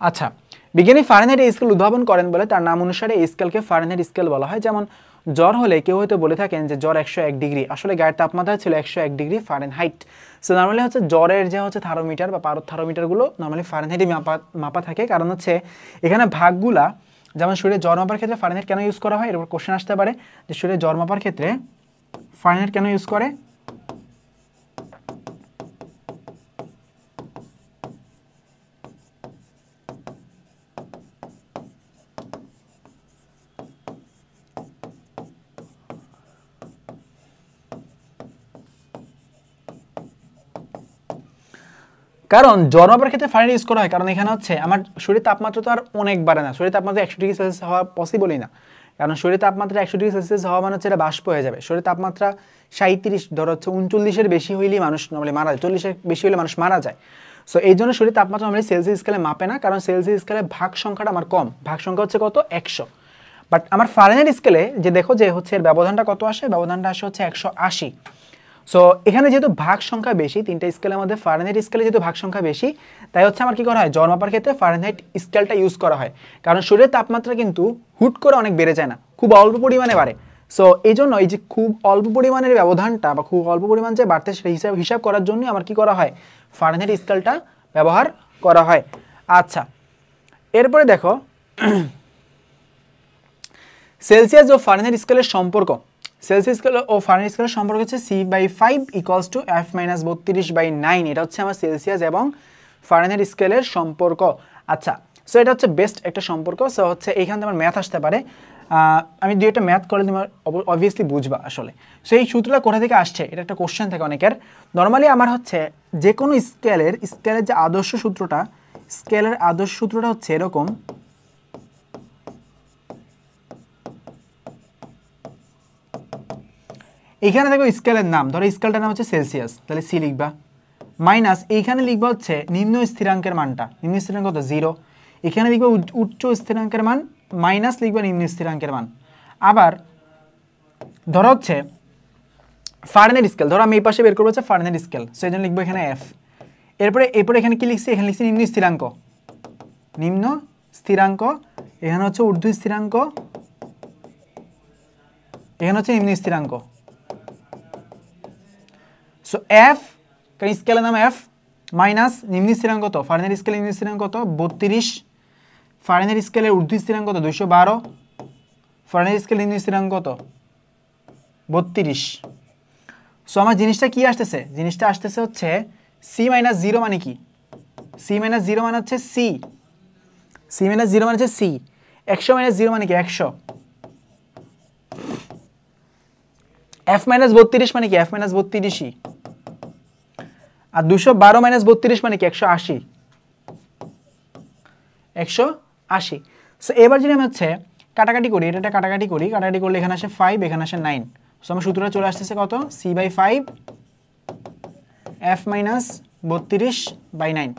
আচ্ছা, বিজ্ঞানী ফারেনহাইট স্কেল উদ্ভাবন করেন বলে তার নাম অনুসারে এই স্কেলকে ফারেনহাইট স্কেল বলা হয়। যেমন জ্বর হলে কেউ হয়তো বলে থাকেন যে জ্বর 101 ডিগ্রি, আসলে গায়ের তাপমাত্রা ছিল 101 ডিগ্রি ফারেনহাইট। সো নর্মালি হচ্ছে জ্বরের যে হচ্ছে থার্মোমিটার বা পারদ থার্মোমিটারগুলো নর্মালি ফারেনহাইটে মাপা থাকে, কারণ হচ্ছে এখানে ভাগগুলা, যেমন শরীরে জ্বর মাপার ক্ষেত্রে ফারেনহাইট কেন ইউজ করা হয়? এরপর কোশ্চেন আসতে পারে যে শরীরে জ্বর মাপার ক্ষেত্রে ফারেনহাইট কেন ইউজ করে? কারণ জ্বর মাপার ক্ষেত্রে ফারেনহাইট ইউজ করা হয়, কারণ এখানে হচ্ছে আমার শরীরের তাপমাত্রা তো আর অনেক বাড়ে না। শরীরের তাপমাত্রা 100 ডিগ্রি সেলসিয়াস হওয়া পসিবলই না, কারণ শরীরের তাপমাত্রা 100 ডিগ্রি সেলসিয়াস হওয়া মানে হচ্ছে এটা বাষ্প হয়ে যাবে। শরীরের তাপমাত্রা 37, ধরো হচ্ছে 39-এর বেশি হইলেই মানুষ নর্মালি মারা যায়, 40-এর বেশি হলে মানুষ মারা যায়। সো এই জন্য শরীরের তাপমাত্রা নর্মালি সেলসিয়াস স্কেলে মাপে না, কারণ সেলসিয়াস স্কেলে ভাগ সংখ্যাটা আমার কম, ভাগ সংখ্যা হচ্ছে কত? 100। বাট আমার ফারেনহাইট স্কেলে যে দেখো যে হচ্ছে এর ব্যবধানটা কত আসে? ব্যবধানটা আসে হচ্ছে 180। সো এখানে যেহেতু ভাগ সংখ্যা বেশি, তিনটা স্কেলের মধ্যে ফারেনহাইট স্কেলে যেহেতু ভাগ সংখ্যা বেশি, তাই হচ্ছে আমার কি করা হয়? জ্বর মাপার ক্ষেত্রে ফারেনহাইট স্কেলটা ইউজ করা হয়। কারণ শরীরের তাপমাত্রা কিন্তু হুট করে অনেক বেড়ে যায় না, খুব অল্প পরিমাণে বাড়ে। সো এই জন্য এই যে খুব অল্প পরিমাণের ব্যবধানটা বা খুব অল্প পরিমাণ যে বাড়তে সেটা হিসাব করার জন্য আমার কি করা হয়? ফারেনহাইট স্কেলটা ব্যবহার করা হয়। আচ্ছা, এরপরে দেখো সেলসিয়াস ও ফারেনহাইট স্কেলের সম্পর্ক। সেলসিয়াস স্কেল ও ফারেনহাইট স্কেলের সম্পর্ক হচ্ছে C/5 = F-32/9। এটা হচ্ছে আমার সেলসিয়াস এবং ফারেনহাইট স্কেলের সম্পর্ক। আচ্ছা, সো এটা হচ্ছে বেস্ট একটা সম্পর্ক। সো হচ্ছে এইখান থেকে আমার ম্যাথ আসতে পারে, আমি দুই একটা ম্যাথ করে তোমার অবভিয়াসলি বুঝবা আসলে। সো এই সূত্রটা কোথা থেকে আসছে, এটা একটা কোশ্চেন থাকে অনেকের। নর্মালি আমার হচ্ছে যে কোনো স্কেলের যে আদর্শ সূত্রটা, স্কেলের আদর্শ সূত্রটা হচ্ছে এরকম। এইখানে দেখো স্কেলের নাম, ধরো স্কেলটার নাম হচ্ছে সেলসিয়াস, তাহলে সি লিখবা, মাইনাস এইখানে লিখবা হচ্ছে নিম্ন স্থিরাঙ্কের মানটা, নিম্ন স্থিরাঙ্ক কত? 0। এখানে লিখবে উচ্চ স্থিরাঙ্কের মান মাইনাস লিখবে নিম্ন স্থিরাঙ্কের মান। আবার ধরো হচ্ছে ফারেনহাইট স্কেল, ধরো আমি এই পাশে বের করবো হচ্ছে ফারেনহাইট স্কেল, সেই জন্য লিখবো এখানে এফ। এরপরে এখানে কি লিখছি, এখানে লিখছি নিম্ন স্থিরাঙ্ক, নিম্ন স্থিরাঙ্ক, এখানে হচ্ছে ঊর্ধ্ব স্থিরাঙ্ক, এখানে হচ্ছে নিম্ন স্থিরাঙ্ক। সো এফ, কারণ স্কেলের নাম এফ, মাইনাস নিম্ন স্থিরাঙ্ক কত, ফারেনহাইট স্কেলের নিম্ন স্থিরাঙ্ক কত 32, ফারেনহাইট স্কেলের ঊর্ধ্ব স্থিরাঙ্ক কত 212, ফারেনহাইট স্কেলের নিম্ন স্থিরাঙ্ক কত 32। সো আমার জিনিসটা কি আসতেছে, জিনিসটা আসতেছে হচ্ছে সি মাইনাস জিরো মানে কি, সি মাইনাস জিরো মানে হচ্ছে সি, সি মাইনাস জিরো মানে হচ্ছে সি, 100 মাইনাস জিরো মানে কি 100, এফ মাইনাস 32 মানে কি এফ মাইনাস 32ই, আর 212 মাইনাস 32 মানে কি 180, 180। সো এবার যদি আমি হচ্ছে কাটাকাটি করি, এটা কাটাকাটি করি, কাটাকাটি করলে এখানে আসে 5, এখানে আসে 9। সো আমার সূত্রটা চলে আসতেছে কত, সি বাই 5 এফ মাইনাস 32/9।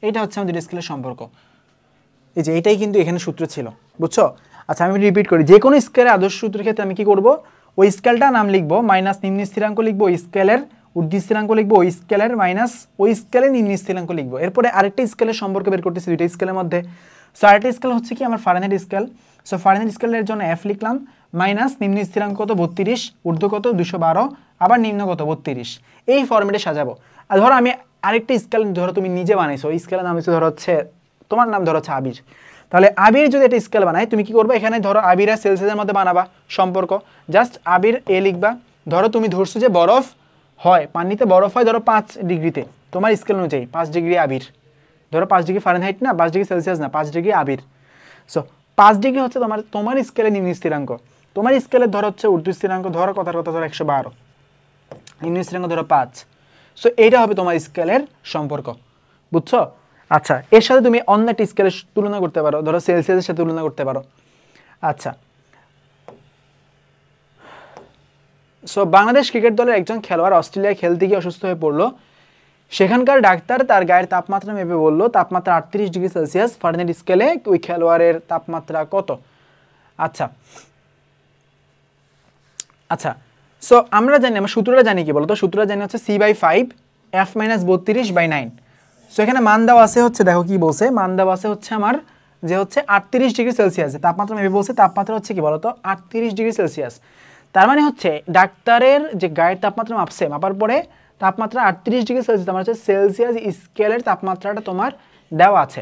এইটা হচ্ছে আমাদের স্কেলের সম্পর্ক। এই যে এটাই কিন্তু এখানে সূত্র ছিল, বুঝছো? আচ্ছা আমি রিপিট করি, যে কোনো স্কেলের আদর্শ সূত্রের ক্ষেত্রে আমি কি করব, ওই স্কেলটার নাম লিখবো, মাইনাস নিম্ন স্থিরাঙ্ক লিখবো, ওই স্কেলের ঊর্ধ্ব স্থিরাঙ্ক লিখবো, ওই স্কেলের মাইনাস ওই স্কেলের নিম্ন স্থিরাঙ্ক লিখবো। এরপরে আরেকটা স্কেলের সম্পর্ক বের করতেছি দুইটা স্কেলের মধ্যে। সো আরেকটা স্কেল হচ্ছে কি আমার ফারেনহাইট স্কেল। সো ফারেনহাইট স্কেলের জন্য এফ লিখলাম, মাইনাস নিম্ন স্থিরাঙ্ক কত 32, ঊর্ধ্ব কত 212, আবার নিম্ন কত 32। এই ফর্মেটে সাজাবো। আর ধরো আমি আরেকটা স্কেল, ধরো তুমি নিজে বানাইছো, ওই স্কেলের নাম হচ্ছে ধরো হচ্ছে তোমার নাম ধরো হচ্ছে আবির, তাহলে আবির যদি একটা স্কেল বানায় তুমি কি করবে, এখানে ধরো আবির আর সেলসিয়াসের মধ্যে বানাবা সম্পর্ক, জাস্ট আবির এ লিখবা। ধরো তুমি ধরছো যে বরফ হয়, পানিতে বরফ হয় ধরো 5 ডিগ্রিতে, তোমার স্কেল অনুযায়ী 5 ডিগ্রি আবির, ধরো 5 ডিগ্রি ফারেনহাইট না, 5 ডিগ্রি সেলসিয়াস না, 5 ডিগ্রি আবির। সো 5 ডিগ্রি হচ্ছে তোমার স্কেলের নিম্ন স্থিরাঙ্ক, তোমার স্কেলের ধরো হচ্ছে ঊর্ধ্ব স্থিরাঙ্ক, ধরো কথার কথা ধরো 112, নিম্ন স্থিরাঙ্ক ধরো 5। সো এইটা হবে তোমার স্কেলের সম্পর্ক, বুঝছো? আচ্ছা, এর সাথে তুমি অন্য একটা স্কেলের তুলনা করতে পারো, ধরো সেলসিয়াসের সাথে তুলনা করতে পারো। আচ্ছা, সো বাংলাদেশ ক্রিকেট দলের একজন খেলোয়াড় অস্ট্রেলিয়ায় খেলতে গিয়ে অসুস্থ হয়ে পড়লো, সেখানকার ডাক্তার তার গায়ের তাপমাত্রা মেপে বললো তাপমাত্রা 38 ডিগ্রি সেলসিয়াস, ফারেনহাইট স্কেলে ওই খেলোয়াড়ের তাপমাত্রা কত? আচ্ছা আচ্ছা, সো আমরা জানি, আমরা সূত্রটা জানি কি বলতো, সূত্রটা জানি হচ্ছে C by 5 F minus 32/9। So এখানে মান দেওয়া আছে হচ্ছে, দেখো কি বলছে, মান দেওয়া আছে হচ্ছে আমার যে হচ্ছে 38 ডিগ্রি সেলসিয়াস, তাপমাত্রা মেপে বলছে তাপমাত্রা হচ্ছে কি বলতো 38 ডিগ্রি সেলসিয়াস। তার মানে হচ্ছে ডাক্তারের যে গায়ের তাপমাত্রা মাপছে, মাপার পরে তাপমাত্রা 38 ডিগ্রি সেলসিয়াস, আমার হচ্ছে সেলসিয়াস স্কেলের তাপমাত্রাটা তোমার দেওয়া আছে।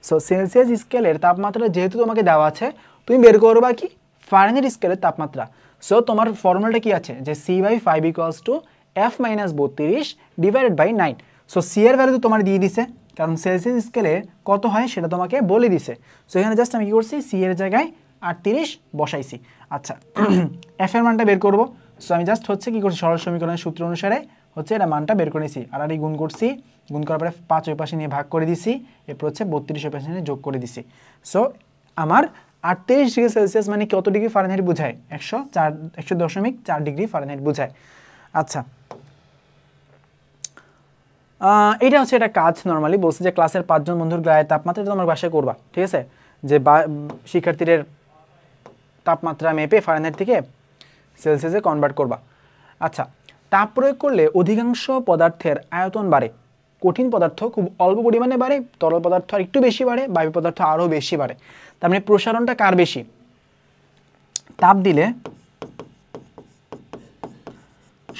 সো সেলসিয়াস স্কেলের তাপমাত্রা যেহেতু তোমাকে দেওয়া আছে, তুমি বের করবা কি ফারেনহাইট স্কেলের তাপমাত্রা। সো তোমার ফর্মুলাটা কি আছে, যে C by 5 equals to F minus 32 divided by 9। So C এর ভ্যালু তো তোমার দিয়ে দিছে, কারণ সেলসিয়াস স্কেলে কত হয় সেটা তোমাকে বলে দিছে। সো এখানে জাস্ট আমি কি করছি, সি এর জায়গায় 38 বসাইছি। আচ্ছা, এফ এর মানটা বের করব। সো আমি জাস্ট হচ্ছে কি করছি, সরল সমীকরণের সূত্র অনুসারে হচ্ছে এটা মানটা বের করে নিয়েছি, আর গুণ করছি, গুণ করার পরে 5 ওই পাশে নিয়ে ভাগ করে দিছি, এরপর হচ্ছে 32 ওই পাশে নিয়ে যোগ করে দিছি। সো আমার 38 ডিগ্রি সেলসিয়াস মানে কত ডিগ্রি ফারেনহাইট বোঝায়, 100.4 ডিগ্রি ফারেনহাইট বোঝায়। আচ্ছা, এইটা হচ্ছে একটা কাজ, নর্মালি বলছে যে ক্লাসের 5 জন বন্ধুর গায়ের তাপমাত্রা তোমার বাসায় করবা, ঠিক আছে, যে শিক্ষার্থীদের তাপমাত্রা মেপে ফারেনহাইট থেকে সেলসিয়াসে কনভার্ট করবা। আচ্ছা, তাপ প্রয়োগ করলে অধিকাংশ পদার্থের আয়তন বাড়ে, কঠিন পদার্থ খুব অল্প পরিমাণে বাড়ে, তরল পদার্থ আর একটু বেশি বাড়ে, বায়ু পদার্থ আরও বেশি বাড়ে। তার মানে প্রসারণটা কার বেশি, তাপ দিলে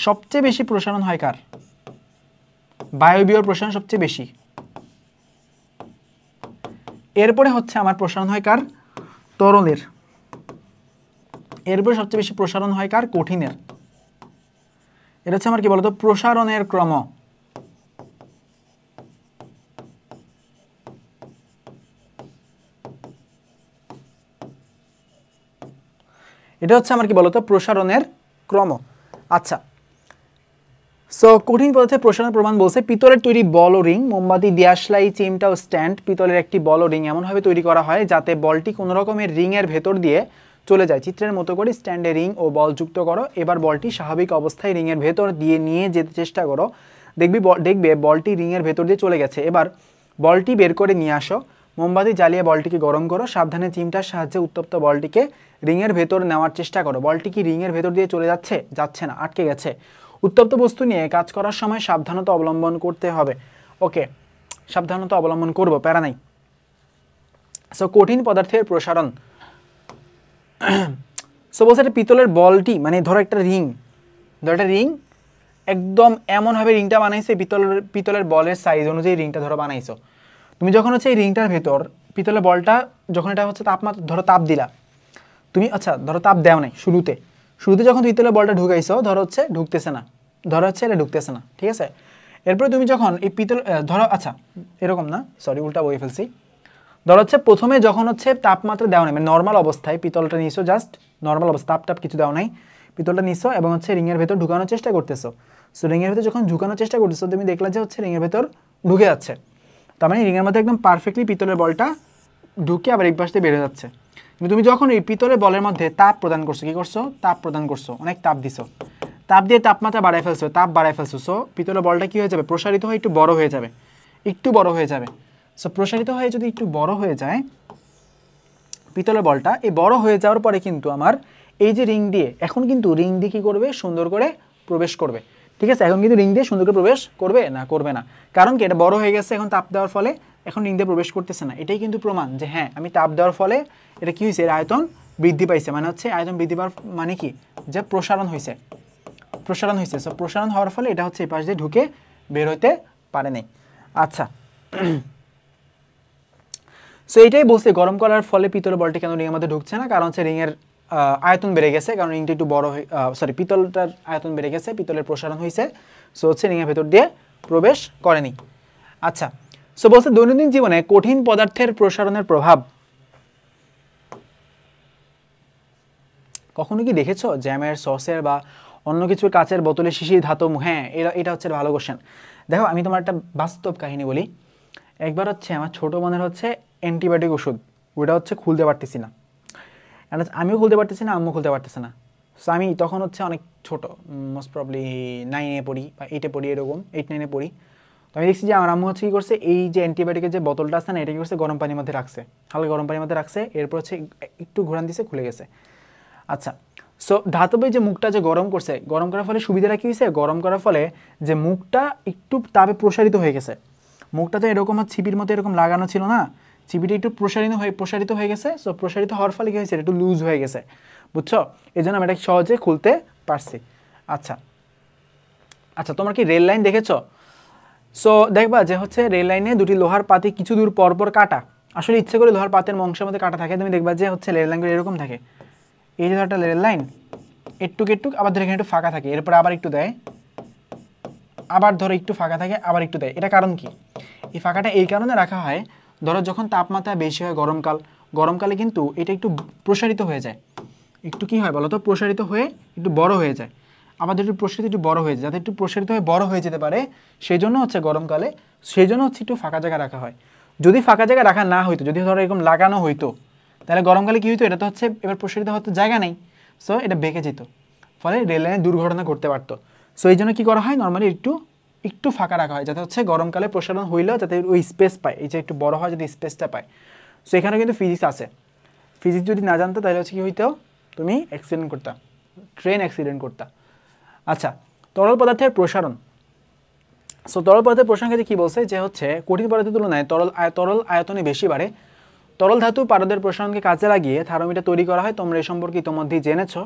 সবচেয়ে বেশি প্রসারণ হয় কার, বায়বীয় প্রসারণ সবচেয়ে বেশি। এরপরে হচ্ছে আমার প্রসারণ হয় কার, তরলের। এরপরে সবচেয়ে বেশি প্রসারণ হয় কার, কঠিনের। এটা হচ্ছে আমার কি বলতো প্রসারণের ক্রম। এটা হচ্ছে আমার কি বলতো প্রসারণের ক্রম। আচ্ছা, সো কঠিন পদার্থের প্রসারণের প্রমাণ বলছে পিতলের তৈরি বল ও রিং, মোমবাতি, দিয়াশলাই, চিমটা ও স্ট্যান্ড পিতলের একটি বল ও রিং এমনভাবে তৈরি করা হয় যাতে বলটি কোনো রকমের রিংয়ের ভেতর দিয়ে চলে যায়। চিত্রের মতো করে স্ট্যান্ডে রিং ও বল যুক্ত করো, এবার বলটি স্বাভাবিক অবস্থায় রিংয়ের ভেতর দিয়ে নিয়ে যেতে চেষ্টা করো, দেখবে বলটি রিংয়ের ভেতর দিয়ে চলে গেছে। এবার বলটি বের করে নিয়ে আসো, মোমবাতি জ্বালিয়ে বলটিকে গরম করো, সাবধানে চিমটার সাহায্যে উত্তপ্ত বলটিকে রিংয়ের ভেতর নেওয়ার চেষ্টা করো। বলটি কি রিংয়ের ভেতর দিয়ে চলে যাচ্ছে? যাচ্ছে না, আটকে গেছে। উত্তপ্ত বস্তু নিয়ে কাজ করার সময় সাবধানতা অবলম্বন করতে হবে। ওকে, সাবধানতা অবলম্বন করবো, প্যারা নাই। সো কঠিন পদার্থের প্রসারণ। সো বলছে একটা পিতলের বলটি, মানে ধরো একটা রিং, ধরো একটা রিং একদম এমনভাবে রিংটা বানাইছে, পিতলের বলের সাইজ অনুযায়ী রিংটা ধরো বানাইছো। তুমি যখন হচ্ছে এই রিংটার ভেতর পিতলের বলটা, যখন এটা হচ্ছে তাপমাত্রা, ধরো তাপ দিলা তুমি, আচ্ছা ধরো তাপ দেও নাই শুরুতে যখন পিতলের বলটা ঢুকাইছো, ধরো হচ্ছে ঢুকতেছে না, ধরো হচ্ছে এটা ঢুকতেছে না, ঠিক আছে। এরপরে তুমি যখন এই পিতল, ধরো আচ্ছা এরকম না, সরি উল্টা বই ফেলছি। ধরো হচ্ছে প্রথমে যখন হচ্ছে তাপমাত্রা দেওয়া নাই, মানে নর্মাল অবস্থায় পিতলটা নিছো, জাস্ট নর্মাল অবস্থা, তাপ কিছু দেওয়া নাই, পিতলটা নিছো এবং হচ্ছে রিংয়ের ভেতর ঢুকানোর চেষ্টা করতেছো। সো রিংয়ের ভেতর যখন ঢুকানোর চেষ্টা করতেছো, তুমি দেখলা যে হচ্ছে রিংয়ের ভেতর ঢুকে যাচ্ছে, তার মানে রিংয়ের মধ্যে একদম পারফেক্টলি পিতলের বলটা ঢুকে আবার এক পাশ দিয়ে বেরো যাচ্ছে। কিন্তু তুমি যখন এই পিতলের বলের মধ্যে তাপ প্রদান করছো, কি করছো? তাপ প্রদান করছো, অনেক তাপ দিছো, তাপ দিয়ে তাপমাত্রা বাড়ায় ফেলছো, তাপ বাড়ায় ফেলছো। সো পিতলের বলটা কি হয়ে যাবে? প্রসারিত হয়ে একটু বড় হয়ে যাবে, একটু বড় হয়ে যাবে। সো প্রসারিত হয়ে যদি একটু বড় হয়ে যায় পিতলের বলটা, এই বড় হয়ে যাওয়ার পরে কিন্তু আমার এই যে রিং দিয়ে, এখন কিন্তু রিং দিয়ে কী করবে? সুন্দর করে প্রবেশ করবে, ঠিক আছে। এখন কিন্তু রিং দিয়ে সুন্দর করে প্রবেশ করবে না, করবে না, কারণ কি? এটা বড় হয়ে গেছে, এখন তাপ দেওয়ার ফলে এখন রিং দিয়ে প্রবেশ করতেছে না। এটাই কিন্তু প্রমাণ যে হ্যাঁ, আমি তাপ দেওয়ার ফলে এটা কী হয়েছে? এর আয়তন বৃদ্ধি পাইছে, মানে হচ্ছে আয়তন বৃদ্ধি পাওয়ার মানে কি? যে প্রসারণ হয়েছে, প্রসারণ হয়েছে। সো প্রসারণ হওয়ার ফলে এটা হচ্ছে এই পাশ দিয়ে ঢুকে বের হইতে পারে নাই। আচ্ছা, সো এইটাই বলছে গরম করার ফলে পিতলের বলটি কেন রিংয়ের মধ্যে ঢুকছে না, কারণ হচ্ছে রিংয়ের আয়তন বেড়ে গেছে, কারণ রিংটা একটু বড় হয়ে, সরি পিতলটার আয়তন বেড়ে গেছে, পিতলের প্রসারণ হয়েছে, সো হচ্ছে রিংয়ের ভেতর দিয়ে প্রবেশ করেনি। আচ্ছা, সো বলছে দৈনন্দিন জীবনে কঠিন পদার্থের প্রসারণের প্রভাব। কখনো কি দেখেছো জ্যামের, সসের বা অন্য কিছুর কাচের বোতলে শিশির ধাতব? হ্যাঁ, এটা হচ্ছে ভালো কোশ্চেন। দেখো আমি তোমার একটা বাস্তব কাহিনী বলি। একবার হচ্ছে আমার ছোটো বোনের হচ্ছে অ্যান্টিবায়োটিক ওষুধ, ওটা হচ্ছে খুলতে পারতেছি না, আমিও খুলতে পারতেছি না, আম্মু খুলতে পারতেছে না। সো আমি তখন হচ্ছে অনেক ছোট, মোস্ট প্রবলি 9-এ পড়ি বা 8-এ পড়ি, এরকম 8-9-এ পড়ি। তো আমি দেখছি যে আমার আম্মু হচ্ছে কী করছে, এই যে অ্যান্টিবায়োটিকের যে বোতলটা আছে না, এটা কী করছে? গরম পানির মধ্যে রাখছে, হালকা গরম পানির মধ্যে রাখছে, এরপর হচ্ছে একটু ঘোরান দিছে, খুলে গেছে। আচ্ছা, সো ধাতবের যে মুখটা যে গরম করছে, গরম করার ফলে সুবিধাটা কী হয়েছে? গরম করার ফলে যে মুখটা একটু তাপে প্রসারিত হয়ে গেছে। মুখটা তো এরকম ছিপির মতো এরকম লাগানো ছিল না, ছিপিটা একটু প্রসারিত হয়ে গেছে। সো প্রসারিত হওয়ার ফলে কী হয়েছে? একটু লুজ হয়ে গেছে, বুঝছো? এই জন্য আমি এটা সহজে খুলতে পারছি। আচ্ছা আচ্ছা, তোমরা কি রেল লাইন দেখেছো? সো দেখবা যে হচ্ছে রেল লাইনে দুটি লোহার পাতি কিছু দূর পরপর কাটা, আসলে ইচ্ছে করে লোহার পাতের অংশের মধ্যে কাটা থাকে। তুমি দেখবা যে হচ্ছে রেল লাইনগুলো এরকম থাকে, এই যে একটা রেল লাইন একটুক একটুক, আবার ধরে এখানে একটু ফাঁকা থাকে, এরপর আবার একটু দেয়, আবার ধরো একটু ফাঁকা থাকে, আবার একটু দেয়। এটা কারণ কি? এই ফাঁকাটা এই কারণে রাখা হয়, ধরো যখন তাপমাত্রা বেশি হয়, গরমকালে কিন্তু এটা একটু প্রসারিত হয়ে যায়, একটু কি হয় বলো তো? প্রসারিত হয়ে একটু বড় হয়ে যায়, আবার একটু প্রসারিত একটু বড় হয়ে যায়, যাতে একটু প্রসারিত হয়ে বড় হয়ে যেতে পারে, সেই জন্য হচ্ছে গরমকালে সেই জন্য হচ্ছে একটু ফাঁকা জায়গা রাখা হয়। যদি ফাঁকা জায়গা রাখা না হইতো, যদি ধরো এরকম লাগানো হইতো, তাহলে গরমকালে কী হইতো? এটা তো হচ্ছে এবার প্রসারিত হওয়ার তো জায়গা নেই, সো এটা বেঁকে যেত, ফলে রেল লাইনে দুর্ঘটনা ঘটতে পারতো। সো এই জন্য কী করা হয়? নর্মালি একটু ফাঁকা রাখা হয়, যাতে হচ্ছে গরমকালে প্রসারণ হইলেও যাতে ওই স্পেস পায়, এই যে একটু বড় হয় যদি স্পেসটা পায়। সো এখানে কিন্তু ফিজিক্স আছে, ফিজিক্স যদি না জানতো তাহলে হচ্ছে কী হইতো? তুমি অ্যাক্সিডেন্ট করতা, ট্রেন অ্যাক্সিডেন্ট করতা। আচ্ছা, তরল পদার্থের প্রসারণ। সো তরল পদার্থের প্রসারণ ক্ষেত্রে কী বলছে? যে হচ্ছে কঠিন পদার্থের তুলনায় তরল আয়তনে বেশি বাড়ে। তরল ধাতু পারদের প্রসারণকে কাজে লাগিয়ে থার্মোমিটার তৈরি করা হয়। তোমরা এই সম্পর্কে ইতিমধ্যেই জেনেছো।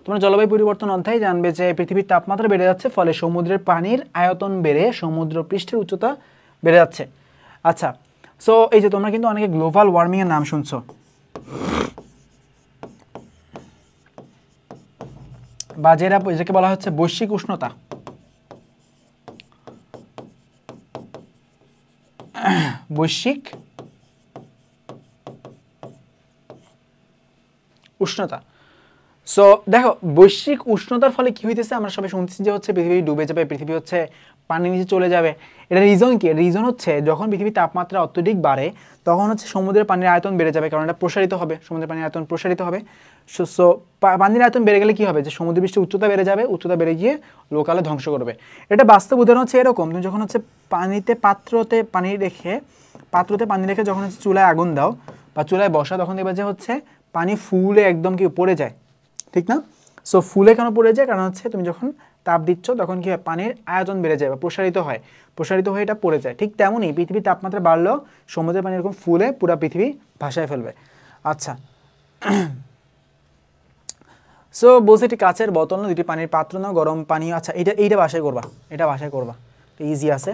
তোমরা জলবায়ু পরিবর্তন অধ্যায়ে জানবে যে পৃথিবীর তাপমাত্রা বেড়ে যাচ্ছে, ফলে সমুদ্রের পানির আয়তন বেড়ে সমুদ্র পৃষ্ঠের উচ্চতা বেড়ে যাচ্ছে। আচ্ছা, সো এই যে তোমরা কিন্তু অনেকে গ্লোবাল ওয়ার্মিংয়ের নাম শুনছো, বা যেটাকে বলা হচ্ছে বৈশ্বিক উষ্ণতা। বৈশ্বিক উষ্ণতা। সো দেখো বৈশ্বিক উষ্ণতার ফলে কি হইতেছে, আমরা সবাই শুনতেছি যে হচ্ছে পৃথিবী ডুবে যাবে, পৃথিবী হচ্ছে পানির নিচে চলে যাবে। এটা রিজন কি? রিজন হচ্ছে যখন পৃথিবীর তাপমাত্রা অত্যধিক বাড়ে তখন হচ্ছে সমুদ্রের পানির আয়তন বেড়ে যাবে, কারণ এটা প্রসারিত হবে, সমুদ্রের পানির আয়তন প্রসারিত হবে। সো পানির আয়তন বেড়ে গেলে কি হবে, যে সমুদ্র পৃষ্ঠের উচ্চতা বেড়ে যাবে, উচ্চতা বেড়ে গিয়ে লোকালে ধ্বংস করবে। এটা বাস্তব উদাহরণ হচ্ছে এরকম, তুমি যখন হচ্ছে পাত্রতে পানি রেখে যখন হচ্ছে চুলায় আগুন দাও বা চুলায় বসা, তখন দেখবে যে হচ্ছে পানি ফুলে একদম কি পড়ে যায়, ঠিক না? সো ফুলে কেন পড়ে যায়? কারণ হচ্ছে তুমি যখন তাপ দিচ্ছ তখন কি হয়, পানির আয়তন বেড়ে যায় বা প্রসারিত হয়ে এটা পড়ে যায়। ঠিক তেমনই পৃথিবীর তাপমাত্রা বাড়লেও সমুদ্রের পানি এরকম ফুলে পুরো পৃথিবী ভাসায় ফেলবে। আচ্ছা, সো বলছে একটি কাচের বোতল না, দুটি পানির পাত্র নাও, গরম পানি, আচ্ছা এইটা বাসায় করবা, ইজি আছে।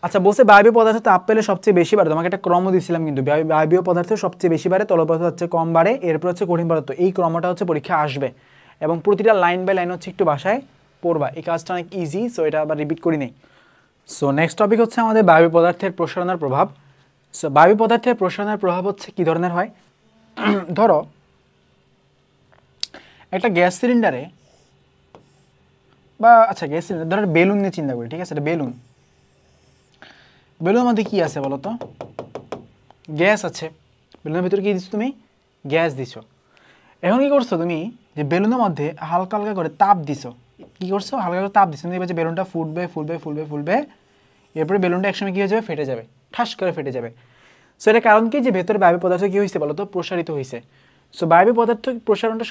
আচ্ছা বলছে বায়বীয় পদার্থ তাপ পেলে সবচেয়ে বেশি বাড়ে, তোমাকে একটা ক্রম দিয়েছিলাম কিন্তু, বায়বীয় পদার্থ সবচেয়ে বেশি বাড়ে, তরল পদার্থ হচ্ছে কম বাড়ে, এরপর হচ্ছে কঠিন পদার্থ। এই ক্রমটা হচ্ছে পরীক্ষা আসবে এবং প্রতিটা লাইন বাই লাইন হচ্ছে একটু বাসায় পড়বা, এই কাজটা অনেক ইজি। সো এটা আবার রিপিট করি নেই। সো নেক্সট টপিক হচ্ছে আমাদের বায়বীয় পদার্থের প্রসারণের প্রভাব। সো বায়বীয় পদার্থের প্রসারণের প্রভাব হচ্ছে কি ধরনের হয়, ধরো একটা গ্যাস সিলিন্ডারে বা আচ্ছা গ্যাস সিলিন্ডার ধরো বেলুন নিয়ে চিন্তা করি, ঠিক আছে? এটা বেলুনের মধ্যে কি আছে বলো তো? গ্যাস আছে। বেলুনের ভিতরে কি দিচ্ছ তুমি? গ্যাস দিছো। এখন কি করছো তুমি, যে বেলুনের মধ্যে হালকা হালকা করে তাপ দিছো। কি করছো? হালকা করে তাপ দিছো, দেখবে যে বেলুনটা ফুলবে, এরপরে বেলুনটা একসময় কি হয়ে যাবে, ফেটে যাবে, ঠাস করে ফেটে যাবে। সো এটা কারণ কি, যে ভেতরে বায়বীয় পদার্থ কি হয়েছে বলো তো, প্রসারিত হয়েছে। সো বায়বীয় পদার্থ প্রসারণটা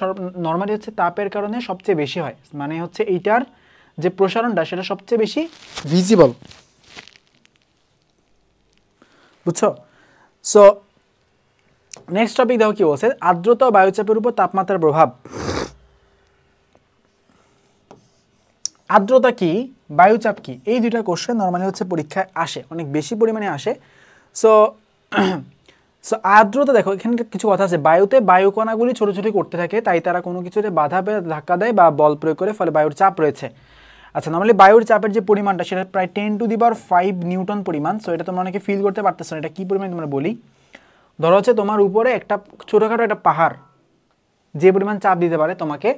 নর্মালি হচ্ছে তাপের কারণে সবচেয়ে বেশি হয়, মানে হচ্ছে এইটার যে প্রসারণটা সেটা সবচেয়ে বেশি ভিজিবল, বুঝছো? সো নেক্সট টপিক দেখো কি বলছে, আর্দ্রতা ও বায়ুচাপের উপর তাপমাত্রার প্রভাব। আর্দ্রতা কি, বায়ুচাপ কি, এই দুইটা কোশ্চেন নর্মালি হচ্ছে পরীক্ষায় আসে, অনেক বেশি পরিমাণে আসে। সো সো আর্দ্রতা দেখো, এখানে কিছু কথা আছে, বায়ুতে বায়ুকণাগুলি ছোট ছোট করতে থাকে, তাই তারা কোনো কিছুতে বাধা পেয়ে ধাক্কা দেয় বা বল প্রয়োগ করে, ফলে বায়ুর চাপ রয়েছে। আচ্ছা, নর্মালি বায়ুর চাপের যে পরিমাণটা সেটা প্রায় 10⁵ নিউটন পরিমাণ। সো এটা তোমরা অনেকে ফিল করতে পারতেছো না, এটা কী পরিমাণ তোমরা বলি। ধরো হচ্ছে তোমার উপরে একটা ছোটোখাটো একটা পাহাড় যে পরিমাণ চাপ দিতে পারে তোমাকে,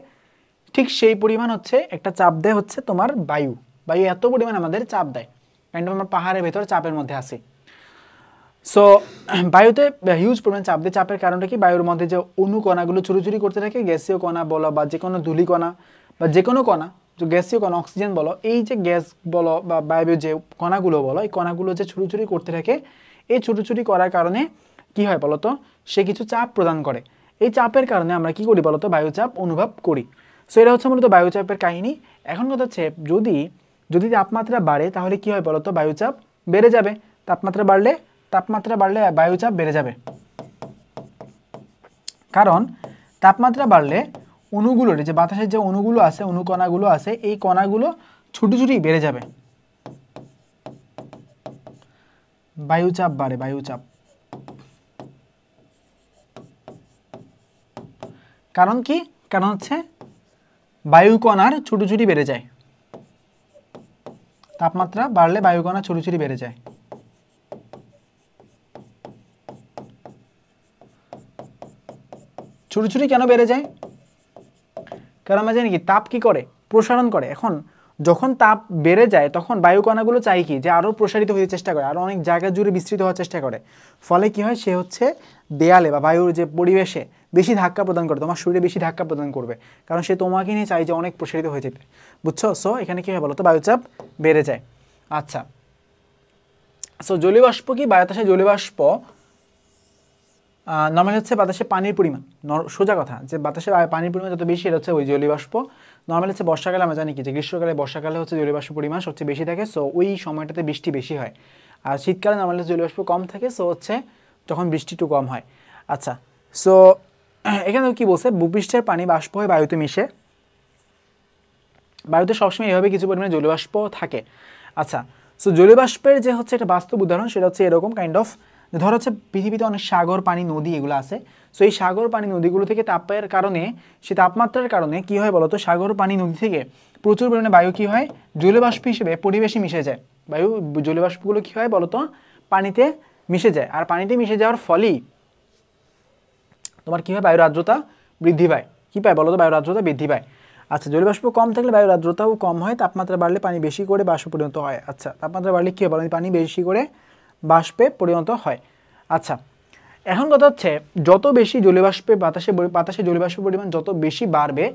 ঠিক সেই পরিমাণ হচ্ছে একটা চাপ দেয় হচ্ছে তোমার বায়ু এত পরিমাণ আমাদের চাপ দেয়, কারণ আমরা পাহাড়ের ভেতরে চাপের মধ্যে আছি। সো বায়ুতে হিউজ পরিমাণ চাপ দেয়। চাপের কারণটা কি, বায়ুর মধ্যে যে অণুকণাগুলো চুরুচুরি করতে থাকে, গ্যাসীয় কণা বলো বা যে কোনো ধূলিকণা বা যে কোনো কণা, যে গ্যাসীয় কণা অক্সিজেন বলো, এই যে গ্যাস বলো বা বায়বীয় যে কণাগুলো বলো, এই কণাগুলো যে ছুটোছুটি করতে থাকে, এই ছুটোছুটি করার কারণে কি হয় বলতো, সে কিছু চাপ প্রদান করে। এই চাপের কারণে আমরা কি করি বলতো, বায়ুচাপ অনুভব করি। সো এটা হচ্ছে মূলত বায়ুচাপের কাহিনী। এখন কথা হচ্ছে, যদি তাপমাত্রা বাড়ে তাহলে কি হয় বলতো, বায়ুচাপ বেড়ে যাবে। তাপমাত্রা বাড়লে বায়ুচাপ বেড়ে যাবে, কারণ তাপমাত্রা বাড়লে অণুগুলোর যে বাতাসের যে অণুগুলো আছে, অণুকণাগুলো আছে, এই কণাগুলো ছুটি বেড়ে যাবে, বায়ুচাপ বাড়ে। কারণ কি, কারণ হচ্ছে বায়ুকণার ছুটি বেড়ে যায়, তাপমাত্রা বাড়লে বায়ুকণার ছুটি বেড়ে যায়। ছুটি কেন বেড়ে যায়? কারণ আমরা জানি কি, তাপ কি করে, প্রসারণ করে। এখন যখন তাপ বেড়ে যায় তখন বায়ুকণাগুলো চাই কি, যে আরও প্রসারিত হতে চেষ্টা করে, আরও অনেক জায়গা জুড়ে বিস্তৃত হওয়ার চেষ্টা করে। ফলে কি হয়, সে হচ্ছে দেয়ালে বা বায়ুর যে পরিবেশে বেশি ধাক্কা প্রদান করে, তোমার শরীরে বেশি ধাক্কা প্রদান করবে, কারণ সে তোমাকে নিয়ে চাই যে অনেক প্রসারিত হয়ে যেতে, বুঝছো? সো এখানে কি হয় বলো তো, বায়ুচাপ বেড়ে যায়। আচ্ছা, সো জলীয়বাষ্প কি, বাতাসে জলীয়বাষ্প নর্মালি হচ্ছে বাতাসে পানির পরিমাণ, সোজা কথা, যে বাতাসে পানির পরিমাণ যত বেশি এটা হচ্ছে ওই জলীয়বাষ্প। নর্মালি হচ্ছে বর্ষাকালে আমরা জানি কি, যে গ্রীষ্মকালে বর্ষাকালে হচ্ছে জলীয়বাষ্প পরিমাণ সবচেয়ে বেশি থাকে, সো ওই সময়টাতে বৃষ্টি বেশি হয়। আর শীতকালে নর্মালি জলীয়বাষ্প কম থাকে, সো হচ্ছে যখন বৃষ্টি একটু কম হয়। আচ্ছা, সো এখানে কি বলছে, ভূপৃষ্ঠের পানি বাষ্প হয়ে বায়ুতে মিশে, বায়ুতে সবসময় এভাবে কিছু পরিমাণে জলীয়বাষ্প থাকে। আচ্ছা, সো জলীয়বাষ্পের যে হচ্ছে একটা বাস্তব উদাহরণ, সেটা হচ্ছে এরকম কাইন্ড অফ, ধরো হচ্ছে পৃথিবীতে অনেক সাগর পানি নদী এগুলো আছে। সো এই সাগর পানি নদীগুলো থেকে তাপের কারণে, সেই তাপমাত্রার কারণে কি হয় বলতো, সাগর পানি নদী থেকে প্রচুর পরিমাণে বায়ু কি হয়, জলীয়বাষ্প হিসেবে পরিবেশে মিশে যায়। জলীয়বাষ্পগুলো কি হয় বলতো, পানিতে মিশে যায়। আর পানিতে মিশে যাওয়ার ফলেই তোমার কি হয়, বায়ুর আর্দ্রতা বৃদ্ধি পায়। কী পায় বলো তো? বায়ুর আর্দ্রতা বৃদ্ধি পায়। আচ্ছা, জলীয় বাষ্প কম থাকলে বায়ুর আর্দ্রতাও কম হয়, তাপমাত্রা বাড়লে পানি বেশি করে বাষ্পে পরিণত হয়। আচ্ছা, তাপমাত্রা বাড়লে কী হবে? পানি বেশি করে বাষ্পে পরিণত হয়। আচ্ছা, এখন কথা হচ্ছে যত বেশি জলীয় বাষ্পে বাতাসে জলীয় বাষ্পের পরিমাণ যত বেশি বাড়বে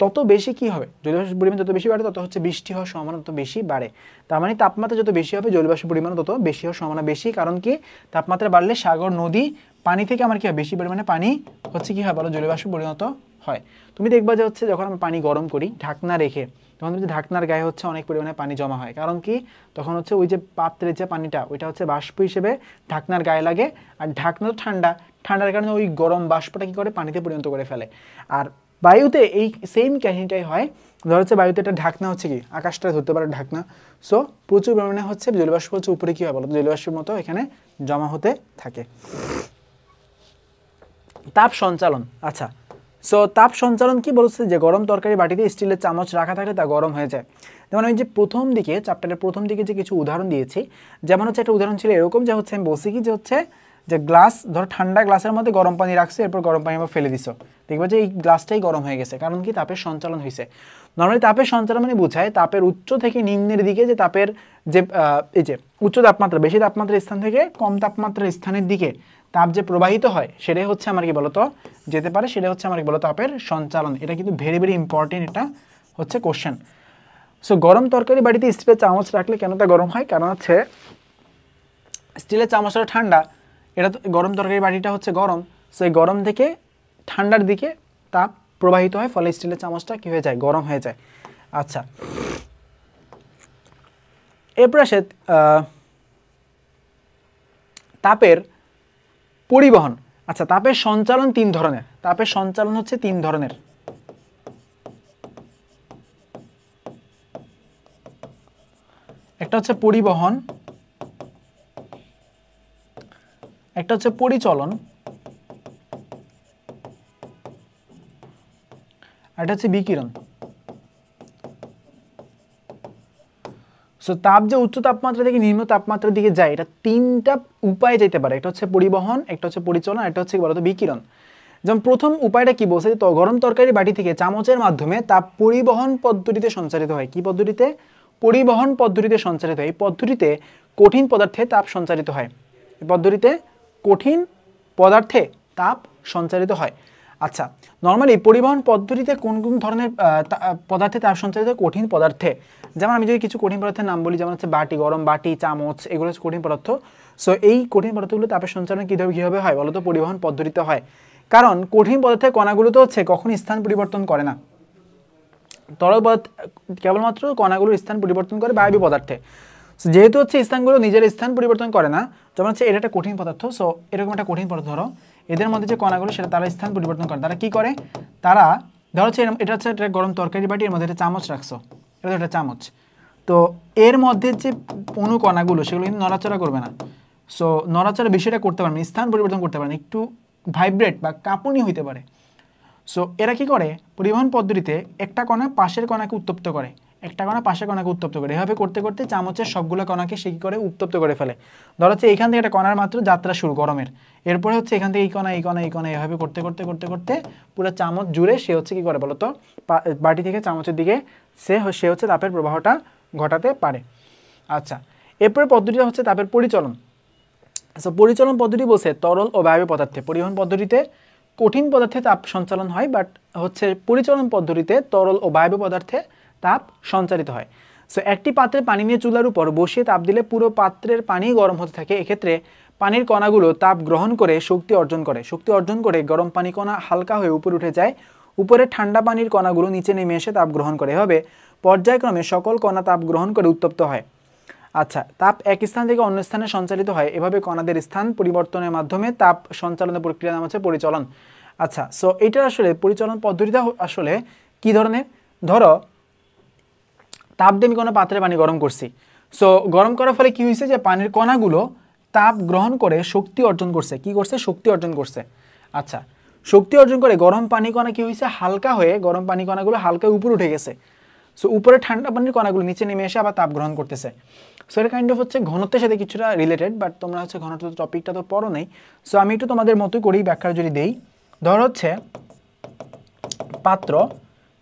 তত বেশি কি হবে? জলীয় বাষ্পের পরিমাণ যত বেশি বাড়ে তত হচ্ছে বৃষ্টি হওয়ার সম্ভাবনা তত বেশি বাড়ে। তার মানে তাপমাত্রা যত বেশি হবে জলীয় বাষ্পের পরিমাণ তত বেশি হওয়ার সম্ভাবনা বেশি। কারণ কি? তাপমাত্রা বাড়লে সাগর, নদী, পানি থেকে আমার কি হয়? বেশি পরিমাণে পানি হচ্ছে কি হয় বলো? জলীয় বাষ্পে পরিণত হয়। তুমি দেখবা যে হচ্ছে যখন আমরা পানি গরম করি ঢাকনা রেখে, তখন হচ্ছে ঢাকনার গায়ে হচ্ছে অনেক পরিমাণে পানি জমা হয়। কারণ কি? তখন হচ্ছে ওই যে পাত্রের যে পানিটা ওইটা হচ্ছে বাষ্প হিসেবে ঢাকনার গায়ে লাগে, আর ঢাকনা তো ঠান্ডার কারণে ওই গরম বাষ্পটা কি করে? পানিতে পরিণত করে ফেলে। আর বায়ুতে এই সেম কাহিনীটাই হয়। ধর হচ্ছে বায়ুতে একটা ঢাকনা হচ্ছে কি আকাশটা ধরতে পারে ঢাকনা, সো প্রচুর পরিমাণে হচ্ছে জলীয়বাষ্প হচ্ছে উপরে কি হয় বলো? জলীয়বাষ্পের মতো এখানে জমা হতে থাকে। তাপ সঞ্চালন। আচ্ছা, সো তাপ সঞ্চালন কি বলছে? যে গরম তরকারি বাটিতে স্টিলের চামচ রাখা থাকলে তা গরম হয়ে যায়। যেমন আমি যে প্রথম দিকে চ্যাপ্টারের প্রথম দিকে যে কিছু উদাহরণ দিয়েছি, যেমন হচ্ছে একটা উদাহরণ ছিল এরকম যে হচ্ছে আমি বলছি কি যে হচ্ছে যে গ্লাস, ধরো ঠান্ডা গ্লাসের মধ্যে গরম পানি রাখছো, এরপর গরম পানি আবার ফেলে দিছো, দেখবা যে এই গ্লাসটাই গরম হয়ে গেছে। কারণ কি? তাপের সঞ্চালন হয়েছে। নর্মালি তাপের সঞ্চালন মানে বোঝায় তাপের উচ্চ থেকে নিম্নের দিকে যে তাপের যে এই যে উচ্চ তাপমাত্রা, বেশি তাপমাত্রার স্থান থেকে কম তাপমাত্রার স্থানের দিকে তাপ যে প্রবাহিত হয় সেটাই হচ্ছে আমার কি বলতো যেতে পারে, সেটা হচ্ছে আমার কি বলতো তাপের সঞ্চালন। এটা কিন্তু ভেরি ভেরি ইম্পর্টেন্ট, এটা হচ্ছে কোশ্চেন। সো গরম তরকারি বাড়িতে স্টিলের চামচ রাখলে কেন তা গরম হয়? কারণ হচ্ছে স্টিলের চামচটা ঠান্ডা, এটা তো গরম তরকারি বাটিটা হচ্ছে গরম, সো এই গরম থেকে ঠান্ডার দিকে তাপ প্রবাহিত হয়, ফলে স্টিলের চামচটা কী হয়ে যায়? গরম হয়ে যায়। আচ্ছা, এরপর আসে তাপের পরিবহন। আচ্ছা, তাপের সঞ্চালন তিন ধরনের। তাপের সঞ্চালন হচ্ছে তিন ধরনের। একটা হচ্ছে পরিবহন, একটা হচ্ছে পরিচলন, আর একটা হচ্ছে বিকিরণ। সো তাপ যে উচ্চ তাপমাত্রা থেকে নিম্ন তাপমাত্রার দিকে যায়, এটা তিনটা উপায়ে যেতে পারে। একটা হচ্ছে পরিবহন, একটা হচ্ছে পরিচলন, একটা হচ্ছে বলতো বিকিরণ। যেমন প্রথম উপায়টা কি বলছে? তো গরম তরকারি বাটি থেকে চামচের মাধ্যমে তাপ পরিবহন পদ্ধতিতে সঞ্চারিত হয়। কি পদ্ধতিতে? পরিবহন পদ্ধতিতে সঞ্চারিত হয়। এই পদ্ধতিতে কঠিন পদার্থে তাপ সঞ্চারিত হয়। এই পদ্ধতিতে কঠিন পদার্থে তাপ সঞ্চারিত হয়। আচ্ছা, নর্মালি পরিবহন পদ্ধতিতে কোন কোন ধরনের পদার্থে তাপ সঞ্চারিত হয়? কঠিন পদার্থে। যেমন আমি যদি কিছু কঠিন পদার্থের নাম বলি, যেমন হচ্ছে বাটি, গরম বাটি, চামচ, এগুলো হচ্ছে কঠিন পদার্থ। সো এই কঠিন পদার্থগুলো তাপের সঞ্চালন কীভাবে হয় বলতো? পরিবহন পদ্ধতিতে হয়। কারণ কঠিন পদার্থের কণাগুলো তো হচ্ছে কখনো স্থান পরিবর্তন করে না। তরল পদার্থ কেবলমাত্র কণাগুলোর স্থান পরিবর্তন করে বায়বীয় পদার্থে। যেহেতু হচ্ছে স্থানগুলো নিজের স্থান পরিবর্তন করে না, যেমন হচ্ছে এটা একটা কঠিন পদার্থ, সো এরকম একটা কঠিন পদার্থ ধরো, এদের মধ্যে যে কণাগুলো সেটা তারা স্থান পরিবর্তন করে। তারা কি করে? তারা ধরো হচ্ছে এটা হচ্ছে একটা গরম তরকারি বাটি, এর মধ্যে একটা চামচ রাখছো, এটা একটা চামচ, তো এর মধ্যে যে অণু কণাগুলো সেগুলো কিন্তু নড়াচড়া করবে না। সো নড়াচড়া বিষয়টা করতে পারে না, স্থান পরিবর্তন করতে পারে না, একটু ভাইব্রেট বা কাঁপুনি হইতে পারে। সো এরা কি করে? পরিবহন পদ্ধতিতে একটা কণা পাশের কণাকে উত্তপ্ত করে, একটা কণা পাশের কণাকে উত্তপ্ত করে, এভাবে করতে করতে চামচের সবগুলো কণাকে সে কি করে? উত্তপ্ত করে ফেলে। ধরো হচ্ছে এখান থেকে একটা কণার মাত্র যাত্রা শুরু গরমের, এরপরে হচ্ছে এখান থেকে এই কণা এই কণা এই কণা এভাবে করতে করতে করতে করতে পুরো চামচ জুড়ে সে হচ্ছে কি করে বলতো? বাটি থেকে চামচের দিকে সে হচ্ছে তাপের প্রবাহটা ঘটাতে পারে। আচ্ছা, এরপরে পদ্ধতিটা হচ্ছে তাপের পরিচলন। সো পরিচলন পদ্ধতি বলছে তরল ও বায়বীয় পদার্থে। পরিবহন পদ্ধতিতে কঠিন পদার্থে তাপ সঞ্চালন হয়, বাট হচ্ছে পরিচলন পদ্ধতিতে তরল ও বায়বীয় পদার্থে তাপ সঞ্চারিত হয়। সো একটি পাত্রে পানি নিয়ে চুলার উপর বসিয়ে তাপ দিলে পুরো পাত্রের পানি গরম হতে থাকে। এক্ষেত্রে পানির কণাগুলো তাপ গ্রহণ করে শক্তি অর্জন করে। শক্তি অর্জন করে গরম পানি কণা হালকা হয়ে উপরে উঠে যায়, উপরে ঠান্ডা পানির কণাগুলো নিচে নেমে এসে তাপ গ্রহণ করে। এভাবে পর্যায়ক্রমে সকল কণা তাপ গ্রহণ করে উত্তপ্ত হয়। আচ্ছা, তাপ এক স্থান থেকে অন্য স্থানে সঞ্চালিত হয়। এভাবে কণাদের স্থান পরিবর্তনের মাধ্যমে তাপ সঞ্চালনের প্রক্রিয়ার নাম হচ্ছে পরিচলন। আচ্ছা, সো এইটা আসলে পরিচলন পদ্ধতিটা আসলে কি ধরনের? ধরো তাপ দিয়ে আমি কোনো পাত্রে পানি গরম করছি, সো গরম করার ফলে কি হয়েছে? যে পানির কণাগুলো তাপ গ্রহণ করে শক্তি অর্জন করছে। কি করছে? শক্তি অর্জন করছে। আচ্ছা, শক্তি অর্জন করে গরম পানি কণা কি হয়েছে? হালকা হয়ে গরম পানি কণাগুলো হালকা উপরে উঠে গেছে। সো উপরে ঠান্ডা পানির কণাগুলো নিচে নেমে এসে আবার তাপ গ্রহণ করতেছে। সো এটা কাইন্ড অফ হচ্ছে ঘনত্বের সাথে কিছুটা রিলেটেড, বাট তোমরা হচ্ছে ঘনত্ব টপিকটা তো পড়ো নেই। সো আমি একটু তোমাদের মতো করেই ব্যাখ্যা যদি দেই, ধর হচ্ছে পাত্র,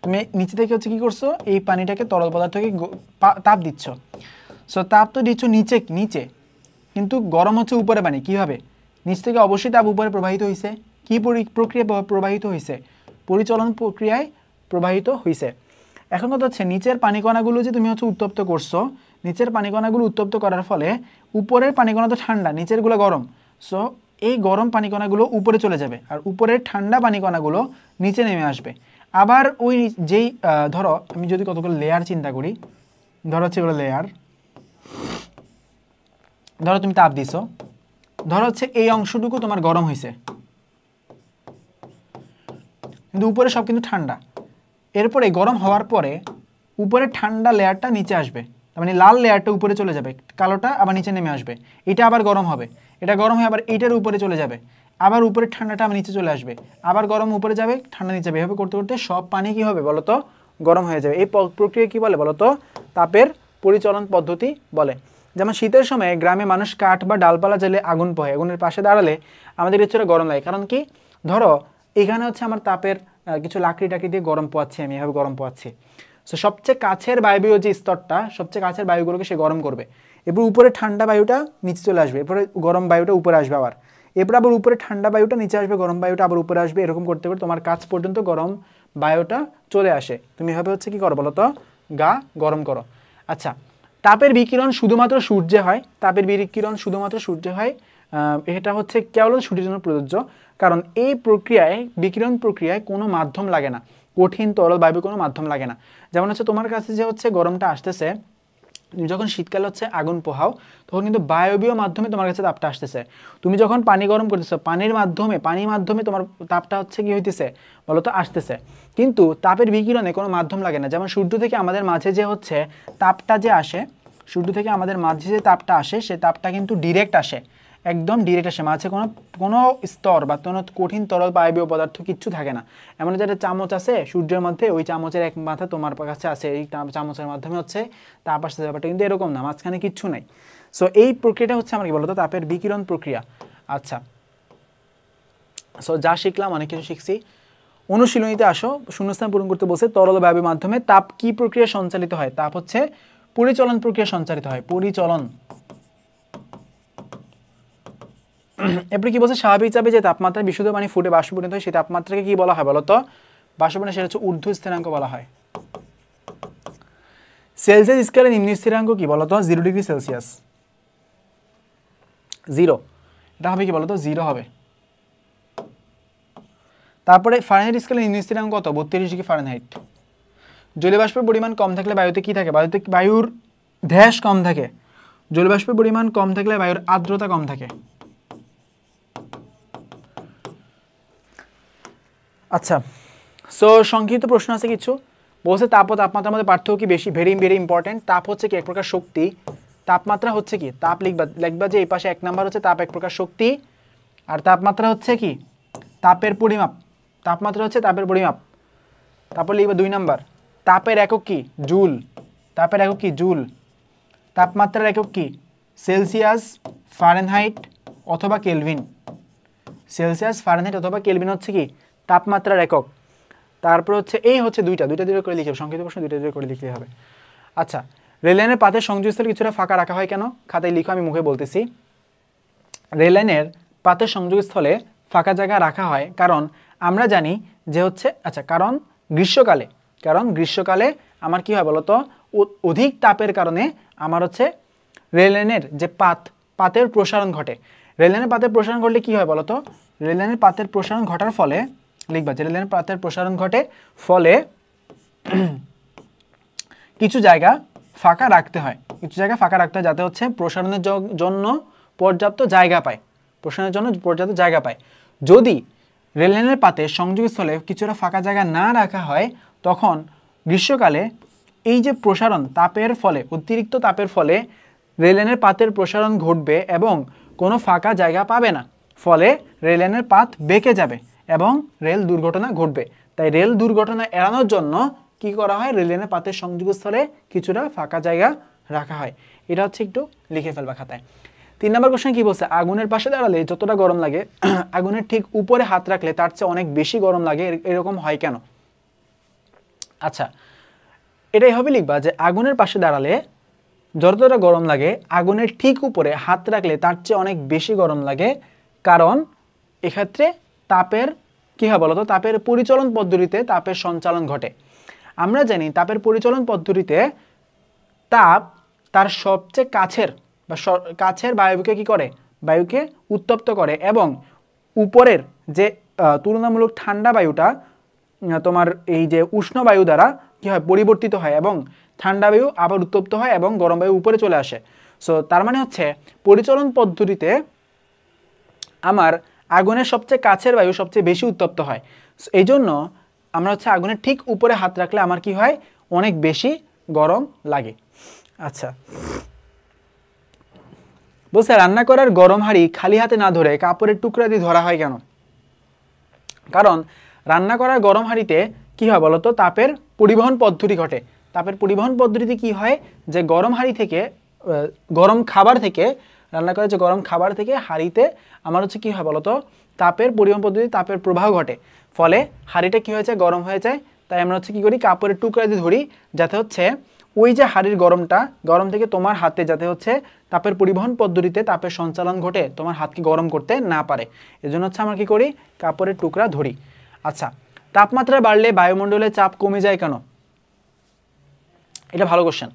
তুমি নিচে থেকে হচ্ছে কি করছো, এই পানিটাকে তরল পদার্থকে তাপ দিচ্ছ। সো তাপ তো দিচ্ছ নিচে নিচে, কিন্তু গরম হচ্ছে উপরে পানি। কীভাবে? নিচ থেকে অবশ্যই তাপ উপরে প্রবাহিত হয়েছে। কী প্রক্রিয়া প্রবাহিত হয়েছে? পরিচলন প্রক্রিয়ায় প্রবাহিত হয়েছে। এখন কথা হচ্ছে নিচের পানিকণাগুলো যে তুমি হচ্ছে উত্তপ্ত করছো, নিচের পানিকণাগুলো উত্তপ্ত করার ফলে উপরের পানিকণা তো ঠান্ডা, নিচেরগুলো গরম। সো এই গরম পানিকণাগুলো উপরে চলে যাবে, আর উপরের ঠান্ডা পানিকণাগুলো নিচে নেমে আসবে। আবার ওই যেই ধরো আমি যদি কতগুলো লেয়ার চিন্তা করি, ধরো হচ্ছে এগুলো লেয়ার, ধরো তুমি তাপ দিছো, ধরো হচ্ছে এই অংশটুকু তোমার গরম হয়েছে, কিন্তু উপরে সব কিন্তু ঠান্ডা। এরপরে গরম হওয়ার পরে উপরের ঠান্ডা লেয়ারটা নিচে আসবে, তার মানে লাল লেয়ারটা উপরে চলে যাবে, কালোটা আবার নিচে নেমে আসবে। এটা আবার গরম হবে, এটা গরম হয়ে আবার এইটার উপরে চলে যাবে, আবার উপরের ঠান্ডাটা আবার নিচে চলে আসবে, আবার গরম উপরে যাবে, ঠান্ডা নিচে যাবে। এভাবে করতে করতে সব পানি কী হবে বলো তো? গরম হয়ে যাবে। এই প্রক্রিয়া কী বলে বলো তো? তাপের পরিচলন পদ্ধতি বলে। যেমন শীতের সময় গ্রামে মানুষ কাঠ বা ডালপালা জ্বেলে আগুন পোহায়, আগুনের পাশে দাঁড়ালে আমাদের কিছুটা গরম লাগে। কারণ কি? ধরো এখানে হচ্ছে আমার তাপের কিছু লাকড়ি টাকড়ি দিয়ে গরম পোয়াচ্ছি, আমি এভাবে গরম পোয়াচ্ছি। সো সবচেয়ে কাছের বায়বীয় যে স্তরটা, সবচেয়ে কাছের বায়ুগুলোকে সে গরম করবে। এরপর উপরে ঠান্ডা বায়ুটা নিচে চলে আসবে, এরপরে গরম বায়ুটা উপরে আসবে আবার, এরপর আবার উপরে ঠান্ডা বায়ুটা নিচে আসবে, গরম বায়ুটা আবার উপরে আসবে। এরকম করতে করতে তোমার কাছ পর্যন্ত গরম বায়ুটা চলে আসে। তুমি এভাবে হচ্ছে কি করো বলো তো? গা গরম করো। আচ্ছা, তাপের বিকিরণ শুধুমাত্র সূর্যে হয়, তাপের বিকিরণ শুধুমাত্র সূর্যে হয়। এটা হচ্ছে কেবল সূর্যের জন্য প্রযোজ্য, কারণ এই প্রক্রিয়ায়, বিকিরণ প্রক্রিয়ায় কোনো মাধ্যম লাগে না, কঠিন তরল বায়ু কোনো মাধ্যম লাগে না। যেমন হচ্ছে তোমার কাছে যে হচ্ছে গরমটা আসতেছে, যখন শীতকালে হচ্ছে আগুন পোহাও, তখন কিন্তু বায়বীয় মাধ্যমে তোমার কাছে তাপটা আসতেছে। তুমি যখন পানি গরম করতেছো, পানির মাধ্যমে তোমার তাপটা হচ্ছে কি হইতেছে বলতো? আসতেছে। কিন্তু তাপের বিকিরণে কোনো মাধ্যম লাগে না। যেমন সূর্য থেকে আমাদের মাঝে যে হচ্ছে তাপটা যে আসে, সূর্য থেকে আমাদের মাঝে যে তাপটা আসে, সে তাপটা কিন্তু ডিরেক্ট আসে, একদম ডিরেক্ট আসে। মাঝে কোনো স্তর বা কোনো কঠিন তরল বায়বীয় পদার্থ কিচ্ছু থাকে না। এমন যে একটা চামচ আছে সূর্যের মধ্যে, ওই চামচের এক মাথা তোমার কাছে আছে, এই চামচের মাধ্যমে হচ্ছে তাপ আসতে, ব্যাপারটা কিন্তু এরকম না, মাঝখানে কিচ্ছু নাই। সো এই প্রক্রিয়াটা হচ্ছে আমরা কি বলতো? তাপের বিকিরণ প্রক্রিয়া। আচ্ছা, সো যা শিখলাম, অনেক কিছু শিখছি। অনুশীলনীতে আসো, শূন্যস্থান পূরণ করতে বলছে। তরল বায়বীর মাধ্যমে তাপ কি প্রক্রিয়া সঞ্চালিত হয়? তাপ হচ্ছে পরিচলন প্রক্রিয়া সঞ্চালিত হয়, পরিচলন। এরপরে কি বলছে? স্বাভাবিক চাপে যে তাপমাত্রায় বিশুদ্ধ পানি ফুটে বাষ্পে পরিণত হয়, সেই তাপমাত্রাকে কি বলা হয় বলতো? বাষ্পীভবন। সেটা হচ্ছে ঊর্ধ্ব স্থিরাঙ্ক বলা হয়। সেলসিয়াস স্কেলে নিম্ন স্থিরাঙ্ক কি বলতো? 0 ডিগ্রি সেলসিয়াস। 0, এটা হবে কি বলতো? 0 হবে। তারপরে ফারেনহাইট স্কেলে নিম্ন স্থিরাঙ্ক কত? 32 ডিগ্রি ফারেনহাইট। জলীয়বাষ্পের পরিমাণ কম থাকলে বায়ুতে কি থাকে? বায়ুতে বায়ুর ধ্যাস কম থাকে। জলীয়বাষ্পের পরিমাণ কম থাকলে বায়ুর আর্দ্রতা কম থাকে। আচ্ছা, সো সংক্ষিপ্ত প্রশ্ন আছে কিছু। বলছে তাপ ও তাপমাত্রার মধ্যে পার্থক্য কি বেশি? Very very important. তাপ হচ্ছে কি? এক প্রকার শক্তি। তাপমাত্রা হচ্ছে কি? তাপ লিখবা যে এই পাশে 1 নাম্বার হচ্ছে তাপ এক প্রকার শক্তি, আর তাপমাত্রা হচ্ছে কি? তাপের পরিমাপ। তাপমাত্রা হচ্ছে তাপের পরিমাপ। তারপর লিখবা 2 নাম্বার, তাপের একক কি? জুল। তাপের একক কি? জুল। তাপমাত্রার একক কি? সেলসিয়াস, ফারেনহাইট অথবা কেলভিন। সেলসিয়াস, ফারেনহাইট অথবা কেলভিন হচ্ছে কি? তাপমাত্রার একক। তারপর হচ্ছে এই হচ্ছে দুইটা করে লিখে হবে, সংক্ষিপ্ত প্রশ্ন দুইটা করে লিখতে হবে। আচ্ছা, রেললাইনের পাতের সংযোগস্থলে কিছুটা ফাঁকা রাখা হয় কেন? খাতায় লিখো, আমি মুখে বলতেছি। রেললাইনের পাতের সংযোগস্থলে ফাঁকা জায়গা রাখা হয় কারণ আমরা জানি যে হচ্ছে, আচ্ছা, কারণ গ্রীষ্মকালে আমার কি হয় বলতো? অধিক তাপের কারণে আমার হচ্ছে রেললাইনের যে পাতের প্রসারণ ঘটে। রেললাইনের পাতের প্রসারণ ঘটলে কি হয় বলতো? রেললাইনের পাতের প্রসারণ ঘটার ফলে লিখবা যে রেললাইনের পাতের প্রসারণ ঘটে, ফলে কিছু জায়গা ফাঁকা রাখতে হয়, যাতে হচ্ছে প্রসারণের জন্য পর্যাপ্ত জায়গা পায়, যদি রেললাইনের পাতে সংযোগস্থলে কিছুটা ফাঁকা জায়গা না রাখা হয়, তখন গ্রীষ্মকালে এই যে প্রসারণ তাপের ফলে, অতিরিক্ত তাপের ফলে রেললাইনের পাতের প্রসারণ ঘটবে এবং কোনো ফাঁকা জায়গা পাবে না, ফলে রেললাইনের পাত বেঁকে যাবে এবং রেল দুর্ঘটনা ঘটবে। তাই রেল দুর্ঘটনা এড়ানোর জন্য কি করা হয়? রেললাইনের পাতের সংযোগস্থলে কিছুটা ফাঁকা জায়গা রাখা হয়। এটা হচ্ছে একটু লিখে ফেলবা খাতায়। 3 নম্বর কোশ্চেন কি বলছে? আগুনের পাশে দাঁড়ালে যতটা গরম লাগে আগুনের ঠিক উপরে হাত রাখলে তার চেয়ে অনেক বেশি গরম লাগে, এরকম হয় কেন? আচ্ছা, এটাই হবে লিখবা যে আগুনের পাশে দাঁড়ালে যতটা গরম লাগে আগুনের ঠিক উপরে হাত রাখলে তার চেয়ে অনেক বেশি গরম লাগে, কারণ এক্ষেত্রে তাপের কী হয় বলতো, তাপের পরিচলন পদ্ধতিতে তাপের সঞ্চালন ঘটে। আমরা জানি তাপের পরিচলন পদ্ধতিতে তাপ তার সবচেয়ে কাছের বায়ুকে কি করে, বায়ুকে উত্তপ্ত করে, এবং উপরের যে তুলনামূলক ঠান্ডা বায়ুটা তোমার এই যে উষ্ণ বায়ু দ্বারা কি হয় পরিবর্তিত হয়, এবং ঠান্ডা বায়ু আবার উত্তপ্ত হয় এবং গরম বায়ু উপরে চলে আসে। সো তার মানে হচ্ছে পরিচলন পদ্ধতিতে আমার আগুনের সবচেয়ে কাছের বায়ু সবচেয়ে বেশি উত্তপ্ত হয়। এই জন্য আমরা হচ্ছে আগুনের ঠিক উপরে হাত রাখলে আমার কি হয়, অনেক বেশি গরম লাগে। আচ্ছা, বলছে রান্না করার গরম হাঁড়ি খালি হাতে না ধরে কাপড়ের টুকরা দিয়ে ধরা হয় কেন? কারণ রান্না করার গরম হাঁড়িতে কি হয় বলতো, তাপের পরিবহন পদ্ধতি ঘটে। তাপের পরিবহন পদ্ধতিতে কি হয় যে গরম হাঁড়ি থেকে গরম খাবার থেকে রান্না করার যে গরম খাবার থেকে হাঁড়িতে আমার হচ্ছে কি হয় বলতো, তাপের পরিবহন পদ্ধতি তাপের প্রবাহ ঘটে, ফলে হাঁড়িটা কি হয়ে যায়, গরম হয়ে যায়। তাই আমরা হচ্ছে কি করি, কাপড়ের টুকরা দিয়ে ধরি, যাতে হচ্ছে ওই যে হাঁড়ির গরম থেকে তোমার হাতে যাতে হচ্ছে তাপের পরিবহন পদ্ধতিতে তাপের সঞ্চালন ঘটে, তোমার হাতকে গরম করতে না পারে। এজন্য হচ্ছে আমরা কি করি, কাপড়ের টুকরা ধরি। আচ্ছা, তাপমাত্রা বাড়লে বায়ুমণ্ডলের চাপ কমে যায় কেন? এটা ভালো কোশ্চেন।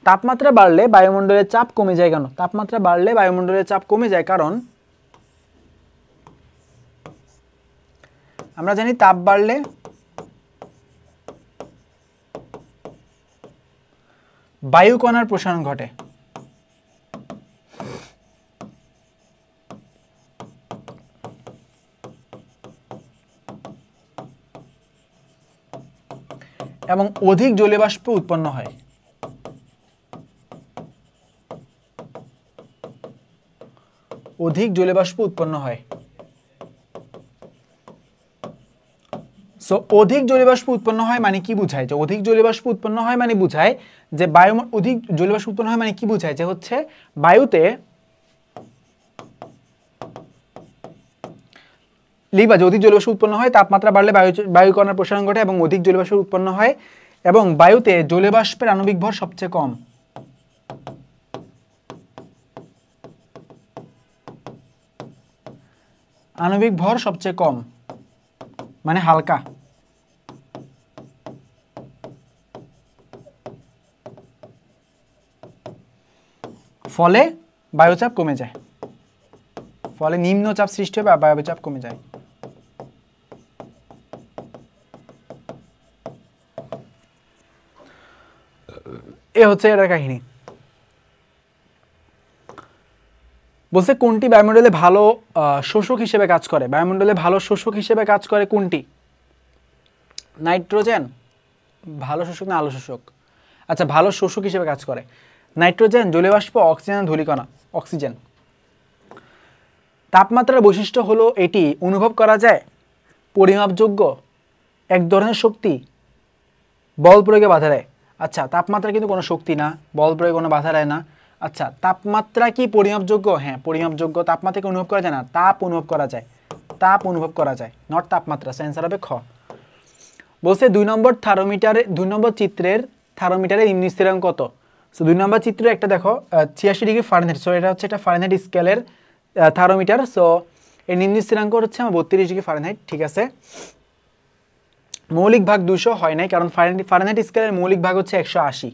তাপমাত্রা বাড়লে বায়ুমণ্ডলের চাপ কমে যায় কেন? তাপমাত্রা বাড়লে বায়ুমণ্ডলের চাপ কমে যায় কারণ আমরা জানি তাপ বাড়লে বায়ু কণার প্রসারণ ঘটে। এবং অধিক জলীয় বাষ্প উৎপন্ন হয়। অধিক জলীয় বাষ্প উৎপন্ন হয়। সো অধিক জলীয় বাষ্প উৎপন্ন হয় মানে কি বোঝায়? যে অধিক জলীয় বাষ্প উৎপন্ন হয় মানে বোঝায় যে অধিক জলীয় বাষ্প উৎপন্ন হয় মানে কি বোঝায়? যে হচ্ছে বায়ুতে লিখবা যে অধিক জলীয় বাষ্প উৎপন্ন হয়, তাপমাত্রা বাড়লে বায়ু কণার প্রসারণ ঘটে এবং অধিক জলীয় বাষ্প উৎপন্ন হয়, এবং বায়ুতে জলীয় বাষ্পের আণবিক ভর সবচেয়ে কম। আণবিক ভর সবচেয়ে কম মানে হালকা। ফলে বায়ুচাপ কমে যায়, ফলে নিম্নচাপ সৃষ্টি হবে আর বায়ুচাপ কমে যায়। এ হচ্ছে এটার কাহিনী। বলছে কোনটি বায়ুমণ্ডলে ভালো শোষক হিসেবে কাজ করে? বায়ুমণ্ডলে ভালো শোষক হিসেবে কাজ করে কোনটি? নাইট্রোজেন ভালো শোষক না আলো শোষক? আচ্ছা, ভালো শোষক হিসেবে কাজ করে নাইট্রোজেন, জলীয় বাষ্প, অক্সিজেন, ধূলিকণা। অক্সিজেন। তাপমাত্রার বৈশিষ্ট্য হলো এটি অনুভব করা যায়, পরিমাপযোগ্য, এক ধরনের শক্তি, বল প্রয়োগে বাধা দেয়। আচ্ছা, তাপমাত্রা কিন্তু কোনো শক্তি না, বল প্রয়োগে কোনো বাধা দেয় না। আচ্ছা, তাপমাত্রা কি পরিমাপযোগ্য? হ্যাঁ, পরিমাপযোগ্য। তাপমাত্রাকে অনুভব করা যায় না, তাপ অনুভব করা যায়। তাপ অনুভব করা যায়, নট তাপমাত্রা। সেন্সার হবে খ। বলছে 2 নম্বর চিত্রের থার্মোমিটারের নিম্ন স্থিরাঙ্ক কত? সো 2 নম্বর চিত্রে একটা দেখো 86 ডিগ্রি ফারেনহাইট। সো এটা হচ্ছে একটা ফারেনহাইট স্কেলের থার্মোমিটার। সো এর নিম্ন স্থিরাঙ্ক হচ্ছে 32 ডিগ্রি ফারেনহাইট। ঠিক আছে, মৌলিক ভাগ 200 হয় নাই, কারণ ফারেনহাইট স্কেলের মৌলিক ভাগ হচ্ছে 180।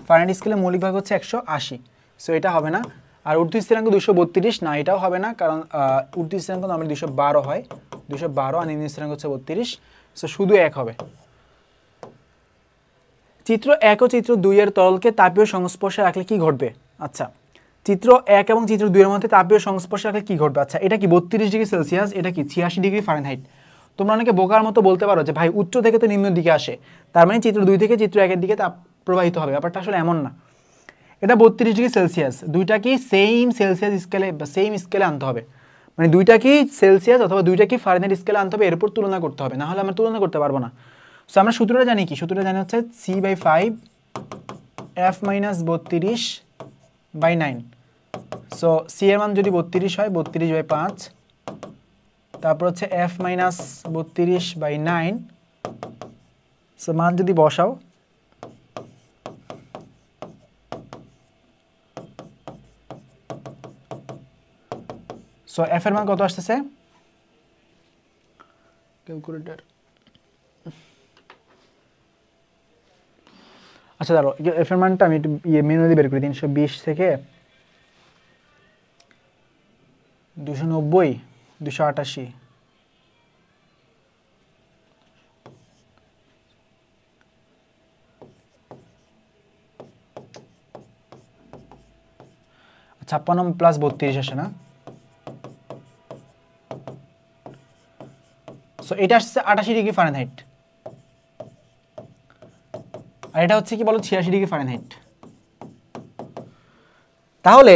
ফারেনহাইট স্কেলের মৌলিক ভাগ হচ্ছে 180। সো এটা হবে না। আর ঊর্ধ্ব স্থিরাঙ্ক 232 না, এটাও হবে না, কারণ ঊর্ধ্ব স্থিরাঙ্ক আমাদের 212 হয়, 212, আর নিম্ন স্থিরাঙ্ক হচ্ছে 32। সো শুধু 1 হবে। চিত্র 1 ও চিত্র 2 এর তরলকে তাপীয় সংস্পর্শে রাখলে কি ঘটবে? আচ্ছা, চিত্র 1 এবং চিত্র 2 এর মধ্যে তাপীয় সংস্পর্শে রাখলে কি ঘটবে? আচ্ছা, এটা কি 32 ডিগ্রি সেলসিয়াস, এটা কি 86 ডিগ্রি ফারেনহাইট। তোমরা অনেকে বোকার মতো বলতে পারো যে ভাই উচ্চ থেকে তো নিম্ন দিকে আসে, তার মানে চিত্র 2 থেকে চিত্র 1 এর দিকে তাপ প্রবাহিত হবে। ব্যাপারটা আসলে এমন না। এটা 32 ডিগ্রি সেলসিয়াস, দুইটা কি সেম সেলসিয়াস স্কেলে বা সেম স্কেলে আনতে হবে, মানে দুইটা কি সেলসিয়াস অথবা দুইটা কি ফারেনহাইট স্কেলে আনতে হবে, এরপর তুলনা করতে হবে, না হলে আমরা তুলনা করতে পারবো না। সো আমরা সূত্রটা জানি কি? সূত্রটা জানি হচ্ছে C/5 F - 32/9। সো সি এর মান যদি 32 হয়, 32/5, তারপর হচ্ছে F - 32/9, সো মান যদি বসাও, সো এফ এর মান কত আসতেছে, ক্যালকুলেটর, আচ্ছা দাঁড়ো এফ এর মানটা আমি একটু ম্যানুয়ালি বের করি। 320 থেকে 290, 288, ছাপ্পান্ন প্লাস 32 আসে না, সো এটা আসছে 88 ডিগ্রি ফারেনহাইট, আর এটা হচ্ছে কি বলো 86 ডিগ্রি ফারেনহাইট। তাহলে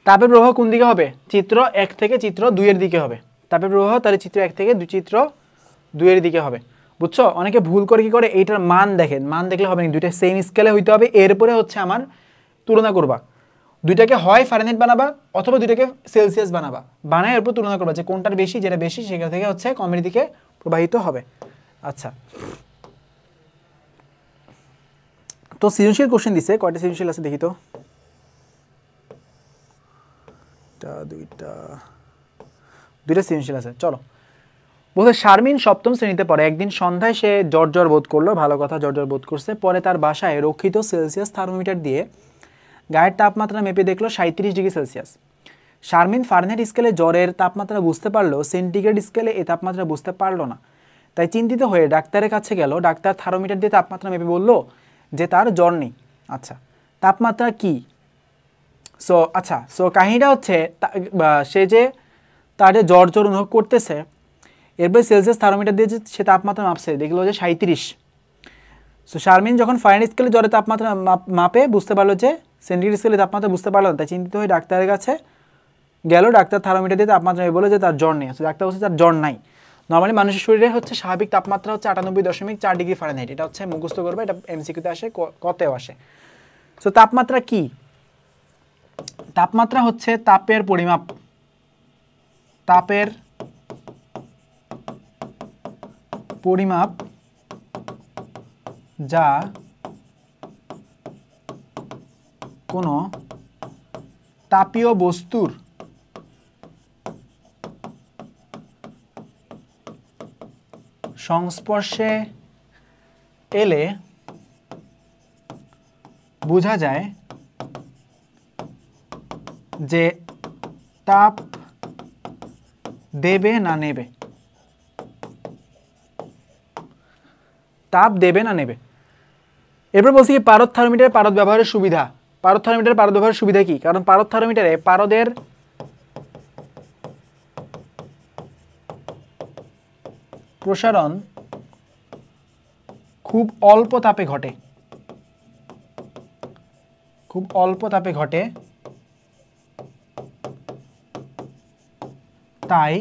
তাপের প্রবাহ কোন দিকে হবে, চিত্র 1 থেকে চিত্র 2 এর দিকে হবে। তাপের প্রবাহ তাহলে চিত্র 1 থেকে চিত্র 2 এর দিকে হবে, বুঝছো? অনেকে ভুল করে কি করে, এইটার মান দেখেন, মান দেখলে হবে না, দুইটা সেম স্কেলে হইতে হবে, এরপরে হচ্ছে আমার তুলনা করবা, দুইটাকে হয় ফারেনহাইট বানাবা অথবা দুইটাকে সেলসিয়াস বানাবা, বানায় এরপর তুলনা করবা যে কোনটার বেশি, যেটা বেশি সেখান থেকে হচ্ছে কমের দিকে প্রবাহিত হবে। আচ্ছা, তো সৃজনশীল কোশ্চেন দিছে, কয়টা সৃজনশীল আছে দেখি তো, দুইটা সৃজনশীল আছে। চলো, বলছে শারমিন সপ্তম শ্রেণীতে পড়ে, একদিন সন্ধ্যায় সে জ্বর বোধ করলো, ভালো কথা, জ্বর বোধ করছে। পরে তার বাসায় রক্ষিত সেলসিয়াস থার্মোমিটার দিয়ে গায়ের তাপমাত্রা মেপে দেখলো 37 ডিগ্রি সেলসিয়াস। শারমিন ফারেনহাইট স্কেলে জ্বরের তাপমাত্রা বুঝতে পারলেও সেন্টিগ্রেড স্কেলে এই তাপমাত্রা বুঝতে পারলো না। তাই চিন্তিত হয়ে ডাক্তারের কাছে গেল। ডাক্তার থার্মোমিটার দিয়ে তাপমাত্রা মেপে বলল যে তার জ্বর নেই। আচ্ছা, তাপমাত্রা কি? সো কাহিনীটা হচ্ছে সে যে তার যে জ্বর অনুভব করতেছে, এরপরে সেলসিয়াস থার্মোমিটার দিয়ে যে সে তাপমাত্রা মাপছে, দেখলো যে 37। সো শারমিন যখন ফারেনহাইট স্কেলে জ্বরের তাপমাত্রা মাপে বুঝতে পারলো যে সেন্টিগ্রেড স্কেলে তাপমাত্রা বুঝতে পারলো না, তাই চিন্তিত হয়ে ডাক্তারের কাছে গেল। ডাক্তার থার্মোমিটার দিয়ে তাপমাত্রা বলে যে তার জ্বর নেই। ডাক্তার বলছে তার জ্বর নাই। নর্মালি মানুষের শরীরে হচ্ছে স্বাভাবিক তাপমাত্রা হচ্ছে 98.4 ডিগ্রি ফারেনহাইট, এটা হচ্ছে মুখস্থ করবে, এটা এমসিকিউতে আসে, কতেও আসে। সো তাপমাত্রা কি? তাপমাত্রা হচ্ছে তাপের পরিমাপ, তাপের পরিমাপ যা কোনো তাপীয় বস্তুর সংস্পর্শে এলে বোঝা যায় যে তাপ দেবে না নেবে, তাপ দেবে না নেবে। এরপর বলছি কি পারদ থার্মোমিটারে পারদ ব্যবহারের সুবিধা। পারদ থার্মোমিটারে পারদ ব্যবহারের সুবিধা কি? কারণ পারদ থার্মোমিটারে পারদের প্রসারণ খুব অল্প তাপে ঘটে, খুব অল্প তাপে ঘটে, তাই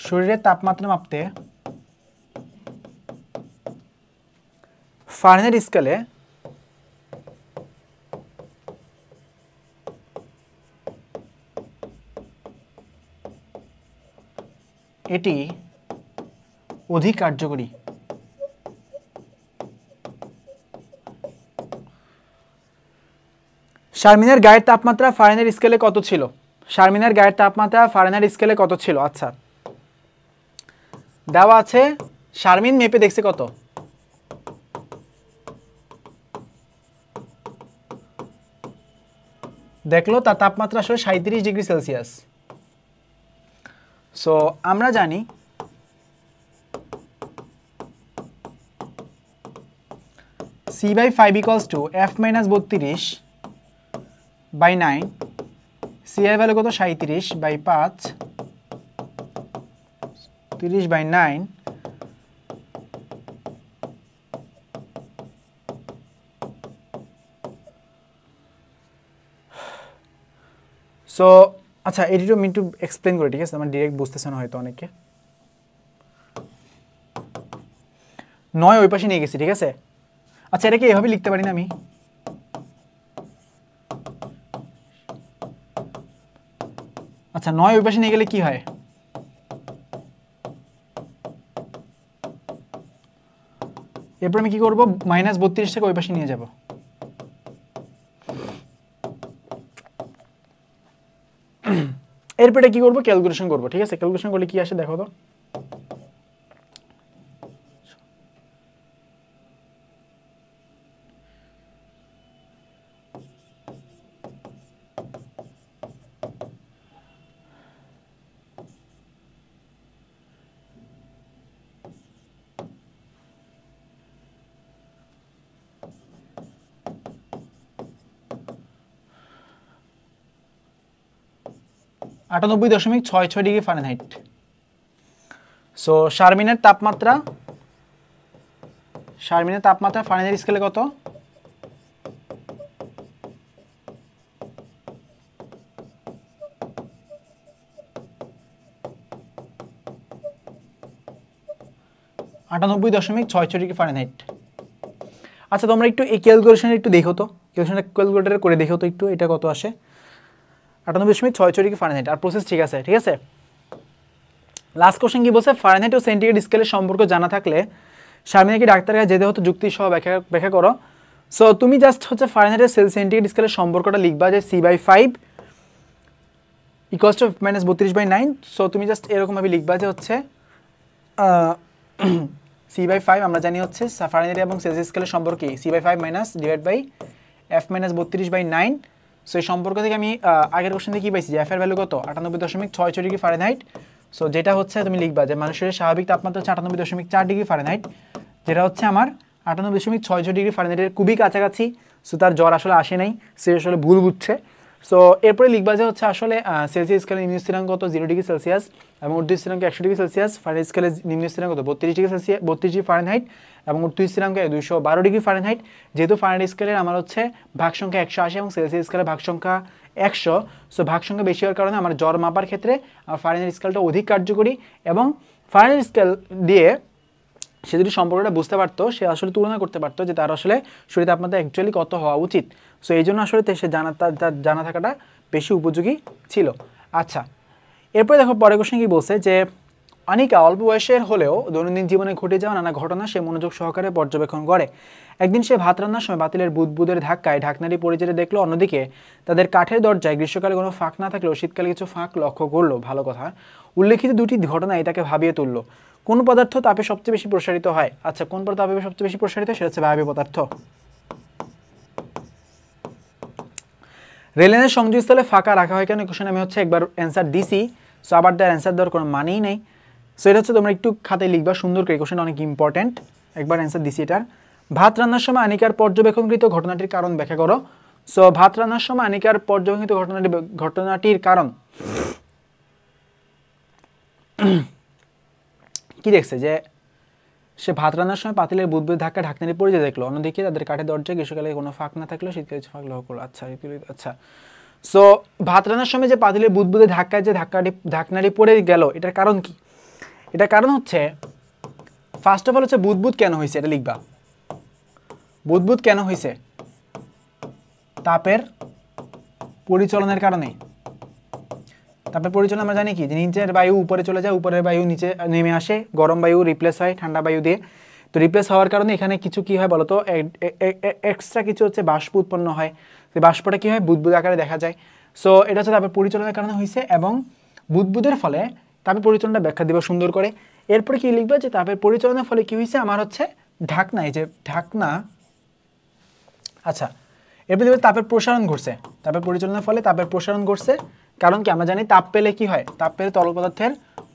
শরীরের তাপমাত্রা মাপতে ফারেনহাইট স্কেলে এটি অধিক কার্যকরী। শারমিনের গায়ের তাপমাত্রা ফারেনহাইট স্কেলে কত ছিল? শারমিনের গায়ের তাপমাত্রা ফারেনহাইট স্কেলে কত ছিল? আচ্ছা, দেওয়া আছে, শারমিন মেপে দেখছে কত, দেখলো তার তাপমাত্রা আসলে 37 ডিগ্রি সেলসিয়াস। সো আমরা জানি C/5 equals to F-32/9, C এর ভ্যালু কত? 37/5, 30/9, সো আচ্ছা এটি আমি একটু এক্সপ্লেন করি, ঠিক আছে? আমার ডিরেক্ট বুঝতেছে না হয়তো অনেকে। 9 ওই পাশে নিয়ে গেছি, ঠিক আছে? আচ্ছা এটাকে এভাবে লিখতে পারি না আমি? আচ্ছা 9 ওই পাশে নিয়ে গেলে কি হয়? এরপর আমি কি করব, -32 থেকে ওই পাশে নিয়ে যাব। এরপরে কি করব, ক্যালকুলেশন করব। ঠিক আছে, ক্যালকুলেশন করলে কি আসে দেখো তো। (98.66°F)। সো শারমিনের তাপমাত্রা ফারেনহাইট স্কেলে কত? (98.66°F)। আচ্ছা তোমরা একটু এই ক্যালকুলেশন একটু দেখো তো, ক্যালকুলেটরে করে দেখো তো একটু, এটা কত আসে? 98.66°F। আর প্রসেস ঠিক আছে, ঠিক আছে। লাস্ট কোশ্চেন কি বলছে, ফারেনহাইট ও সেন্টিগ্রেড স্কেলের সম্পর্ক জানা থাকলে শারমিনাকে ডাক্তারের কাছে যেতে হতো, যুক্তি সহ ব্যাখ্যা করো। সো তুমি জাস্ট হচ্ছে ফারেনহাইট আর সেন্টিগ্রেড স্কেলের সম্পর্কটা লিখবা যে C/5 = -32/9। সো তুমি জাস্ট এরকমভাবে লিখবা যে হচ্ছে C/5 আমরা জানি হচ্ছে ফারেনহাইট এবং সেলসিয়াস স্কেলের সম্পর্ক কি, C/5 - F - 32/9। সো এই সম্পর্ক থেকে আমি আগের কোশ্চেন থেকে কি পাইছি, যে F এর ভ্যালু কত, 98.66°F। সো যেটা হচ্ছে তুমি লিখবা যে মানুষের স্বাভাবিক তাপমাত্রা হচ্ছে 98.4°F, যেটা হচ্ছে আমার 98.66°F খুবই কাছাকাছি। সো তার জ্বর আসলে আসে নাই, সে আসলে ভুল বুঝছে। সো এরপরে লিখবা যে হচ্ছে আসলে সেলসিয়াস স্কেলে নিম্ন স্থিরাঙ্ক কত, 0°C এবং ঊর্ধ্ব স্থিরাঙ্ক 100°C। ফারেনহাইট স্কেলে নিম্ন স্থিরাঙ্ক কত, 32°F এবং ঊর্ধ্ব স্থিরাঙ্ক 212°F। যেহেতু ফারেনহাইট স্কেলের আমার হচ্ছে ভাগ সংখ্যা 180 এবং সেলসিয়াস স্কেলের ভাগ সংখ্যা 100। সো ভাগ সংখ্যা বেশি হওয়ার কারণে আমার জ্বর মাপার ক্ষেত্রে ফারেনহাইট স্কেলটা অধিক কার্যকরী। এবং ফারেনহাইট স্কেল দিয়ে সে যদি সম্পর্কটা বুঝতে পারতো, সে আসলে তুলনা করতে পারতো যে তার আসলে শরীর তাপমাত্রা অ্যাকচুয়ালি কত হওয়া উচিত। সো এই জন্য আসলে সে তার জানা থাকাটা বেশি উপযোগী ছিল। আচ্ছা এরপরে দেখো পরের কোশ্চেন কি বলছে, যে অনিকা অল্প বয়সের হলেও দৈনন্দিন জীবনে ঘটে যাওয়া নানা ঘটনা সে মনোযোগ সহকারে পর্যবেক্ষণ করে। একদিন সে ভাত রান্নার সময় পাতিলের বুদবুদের ধাক্কায় ঢাকনাটি পড়ে যেতে দেখলো। অন্যদিকে তাদের কাঠের দরজায় গ্রীষ্মকালে কোনো ফাঁক না থাকলেও শীতকালে কিছু ফাঁক লক্ষ্য করলো। ভালো কথা। উল্লেখিত দুটি ঘটনায় তাকে ভাবিয়ে তুললো। কোন পদার্থ তাপে সবচেয়ে বেশি প্রসারিত হয়? আচ্ছা কোন পদার্থ তাপে সবচেয়ে বেশি প্রসারিত হয়, সেটা হচ্ছে বায়বীয় পদার্থ। রেললাইনের সংযোগস্থলে ফাঁকা রাখা হয় কেন? কোশ্চেন আমি হচ্ছে একবার অ্যান্সার দিছি। সো আবার তার অ্যান্সার দেওয়ার কোনো মানেই নেই। সো এটা হচ্ছে তোমরা একটু খাতায় লিখবা সুন্দর করে, কোশ্চেন অনেক ইম্পর্টেন্ট, একবার অ্যান্সার দিছি এটার। ভাত রান্নার সময় আনিকার পর্যবেক্ষণকৃত ঘটনাটির কারণ ব্যাখ্যা করো। সো ভাত রান্নার সময় আনিকার পর্যবেক্ষিত ঘটনাটির কারণ কি দেখছে, যে সে ভাত রান্নার সময় পাতিলের বুদবুদের ধাক্কা ঢাকনাটি পড়ে যেতে দেখলো। অন্যদিকে তাদের কাঠের দরজায় গ্রীষ্মকালে কোনো ফাঁক না থাকলেও শীতকালে কিছু ফাঁক লক্ষ্য করলো। আচ্ছা আচ্ছা। সো ভাত রান্নার সময় যে পাতিলের বুদবুদের ধাক্কায় যে ঢাকনাটি পড়ে গেল, এটার কারণ কি? এটার কারণ হচ্ছে ফার্স্ট অফ অল হচ্ছে বুদবুদ কেন হয়েছে, এটা লিখবা। বুদবুদ কেন হয়েছে? তাপের পরিচলনের কারণে। তাপের পরিচলন আমরা জানি কি, যে নিচের বায়ু উপরে চলে যায়, উপরের বায়ু নিচে নেমে আসে, গরম বায়ু রিপ্লেস হয় ঠান্ডা বায়ু দিয়ে। তো রিপ্লেস হওয়ার কারণে এখানে কিছু কি হয় বলতো, এক্সট্রা কিছু হচ্ছে বাষ্প উৎপন্ন হয়। সেই বাষ্পটা কি হয়, বুদবুদ আকারে দেখা যায়। সো এটা হচ্ছে তাপের পরিচলনের কারণে হয়েছে, এবং বুদবুদের ফলে তাপের পরিচলনটা ব্যাখ্যা দিব সুন্দর করে। এরপরে কি লিখবে, যে তাপের পরিচলনের ফলে কি হয়েছে আমার হচ্ছে ঢাকনা, এই যে ঢাকনা। আচ্ছা এরপরে দেখবে তাপের প্রসারণ ঘটছে, তাপের পরিচলনের ফলে তাপের প্রসারণ ঘটছে। কারণ কি, আমরা জানি তাপ পেলে কি হয়, তাপ পেলে তরল পদার্থের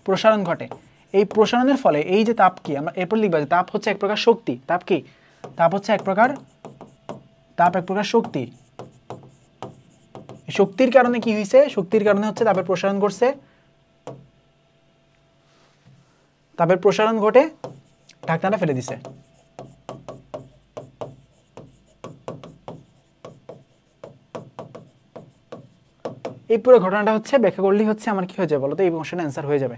প্রসারণ ঘটে। এই প্রসারণের ফলে এই যে তাপ কি, আমরা এরপর লিখবা যে তাপ হচ্ছে এক প্রকার শক্তি। তাপ কি? তাপ হচ্ছে এক প্রকার শক্তি। শক্তির কারণে কি হয়েছে? শক্তির কারণে হচ্ছে তাপের প্রসারণ ঘটছে, তাপের প্রসারণ ঘটে ঢাকনাটা ফেলে দিছে। এই পুরো ঘটনাটা হচ্ছে ব্যাখ্যা করলেই হচ্ছে আমার কি হয়ে যাবে বলতো, এই কোশ্চেনের অ্যান্সার হয়ে যাবে।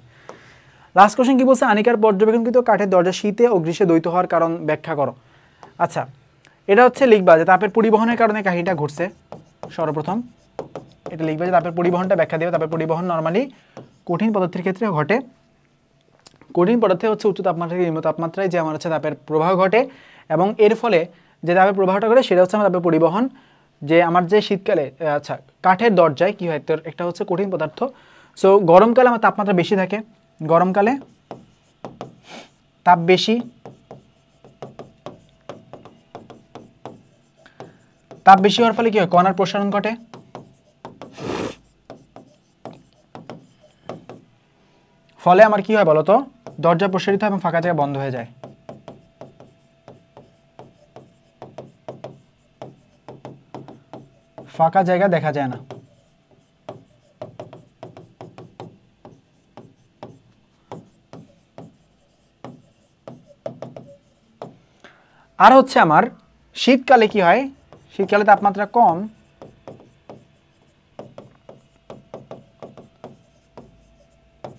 লাস্ট কোশ্চেন কি বলছে, আনিকার পর্যবেক্ষণকৃত কাঠের দরজা শীতে ও গ্রীষ্মে দ্বৈত হওয়ার কারণ ব্যাখ্যা করো। আচ্ছা এটা হচ্ছে লিখবা যে তাপের পরিবহনের কারণে কাহিনীটা ঘটছে। সর্বপ্রথম এটা লিখবা যে তাপের পরিবহনটা ব্যাখ্যা দেবে। তাপের পরিবহন নর্মালি কঠিন পদার্থের ক্ষেত্রে ঘটে। কঠিন পদার্থে হচ্ছে উচ্চ তাপমাত্রা থেকে নিম্ন তাপমাত্রায় যে আমার হচ্ছে তাপের প্রবাহ ঘটে, এবং এর ফলে যে তাপের প্রবাহটা করে সেটা হচ্ছে আমার তাপের পরিবহন। যে আমার যে শীতকালে আচ্ছা কাঠের দরজায় কী হয়, তোর একটা হচ্ছে কঠিন পদার্থ। সো গরমকালে আমার তাপমাত্রা বেশি থাকে, গরমকালে তাপ বেশি, তাপ বেশি হওয়ার ফলে কী হয়, কণার প্রসারণ ঘটে। ফলে আমার কি হয় বলতো, দরজা প্রসারিত হয় এবং ফাঁকা জায়গা বন্ধ হয়ে যায়। ফাঁকা জায়গা দেখা যায় না। আর হচ্ছে আমার শীতকালে কি হয়, শীতকালে তাপমাত্রা কম,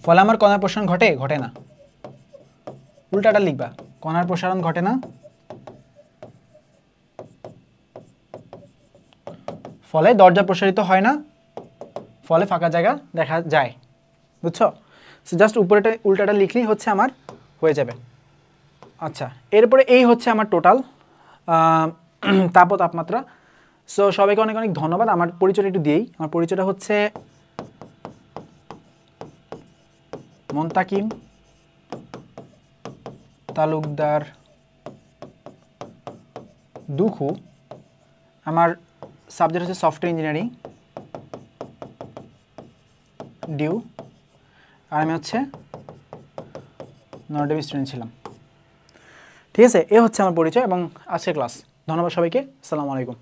ফলে আমার কণার প্রসারণ ঘটে ঘটে না, উল্টাটা লিখবা, কণার প্রসারণ ঘটে না, ফলে দরজা প্রসারিত হয় না, ফলে ফাঁকা জায়গা দেখা যায়। বুঝছো? সো জাস্ট উপরেটা উল্টাটা লিখলেই হচ্ছে আমার হয়ে যাবে। আচ্ছা, এরপরে এই হচ্ছে আমার টোটাল তাপ ও তাপমাত্রা। সো সবাইকে অনেক অনেক ধন্যবাদ। আমার পরিচয়টা একটু দিয়েই, আমার পরিচয়টা হচ্ছে মুনতাকিম তালুকদার দুখু। আমার সাবজেক্ট হচ্ছে সফটওয়্যার ইঞ্জিনিয়ারিং ডিউ, আর আমি হচ্ছে নর্ডেম স্টুডেন্ট ছিলাম। ঠিক আছে, এ হচ্ছে আমার পরিচয় এবং আজকের ক্লাস। ধন্যবাদ সবাইকে, আসসালামু আলাইকুম।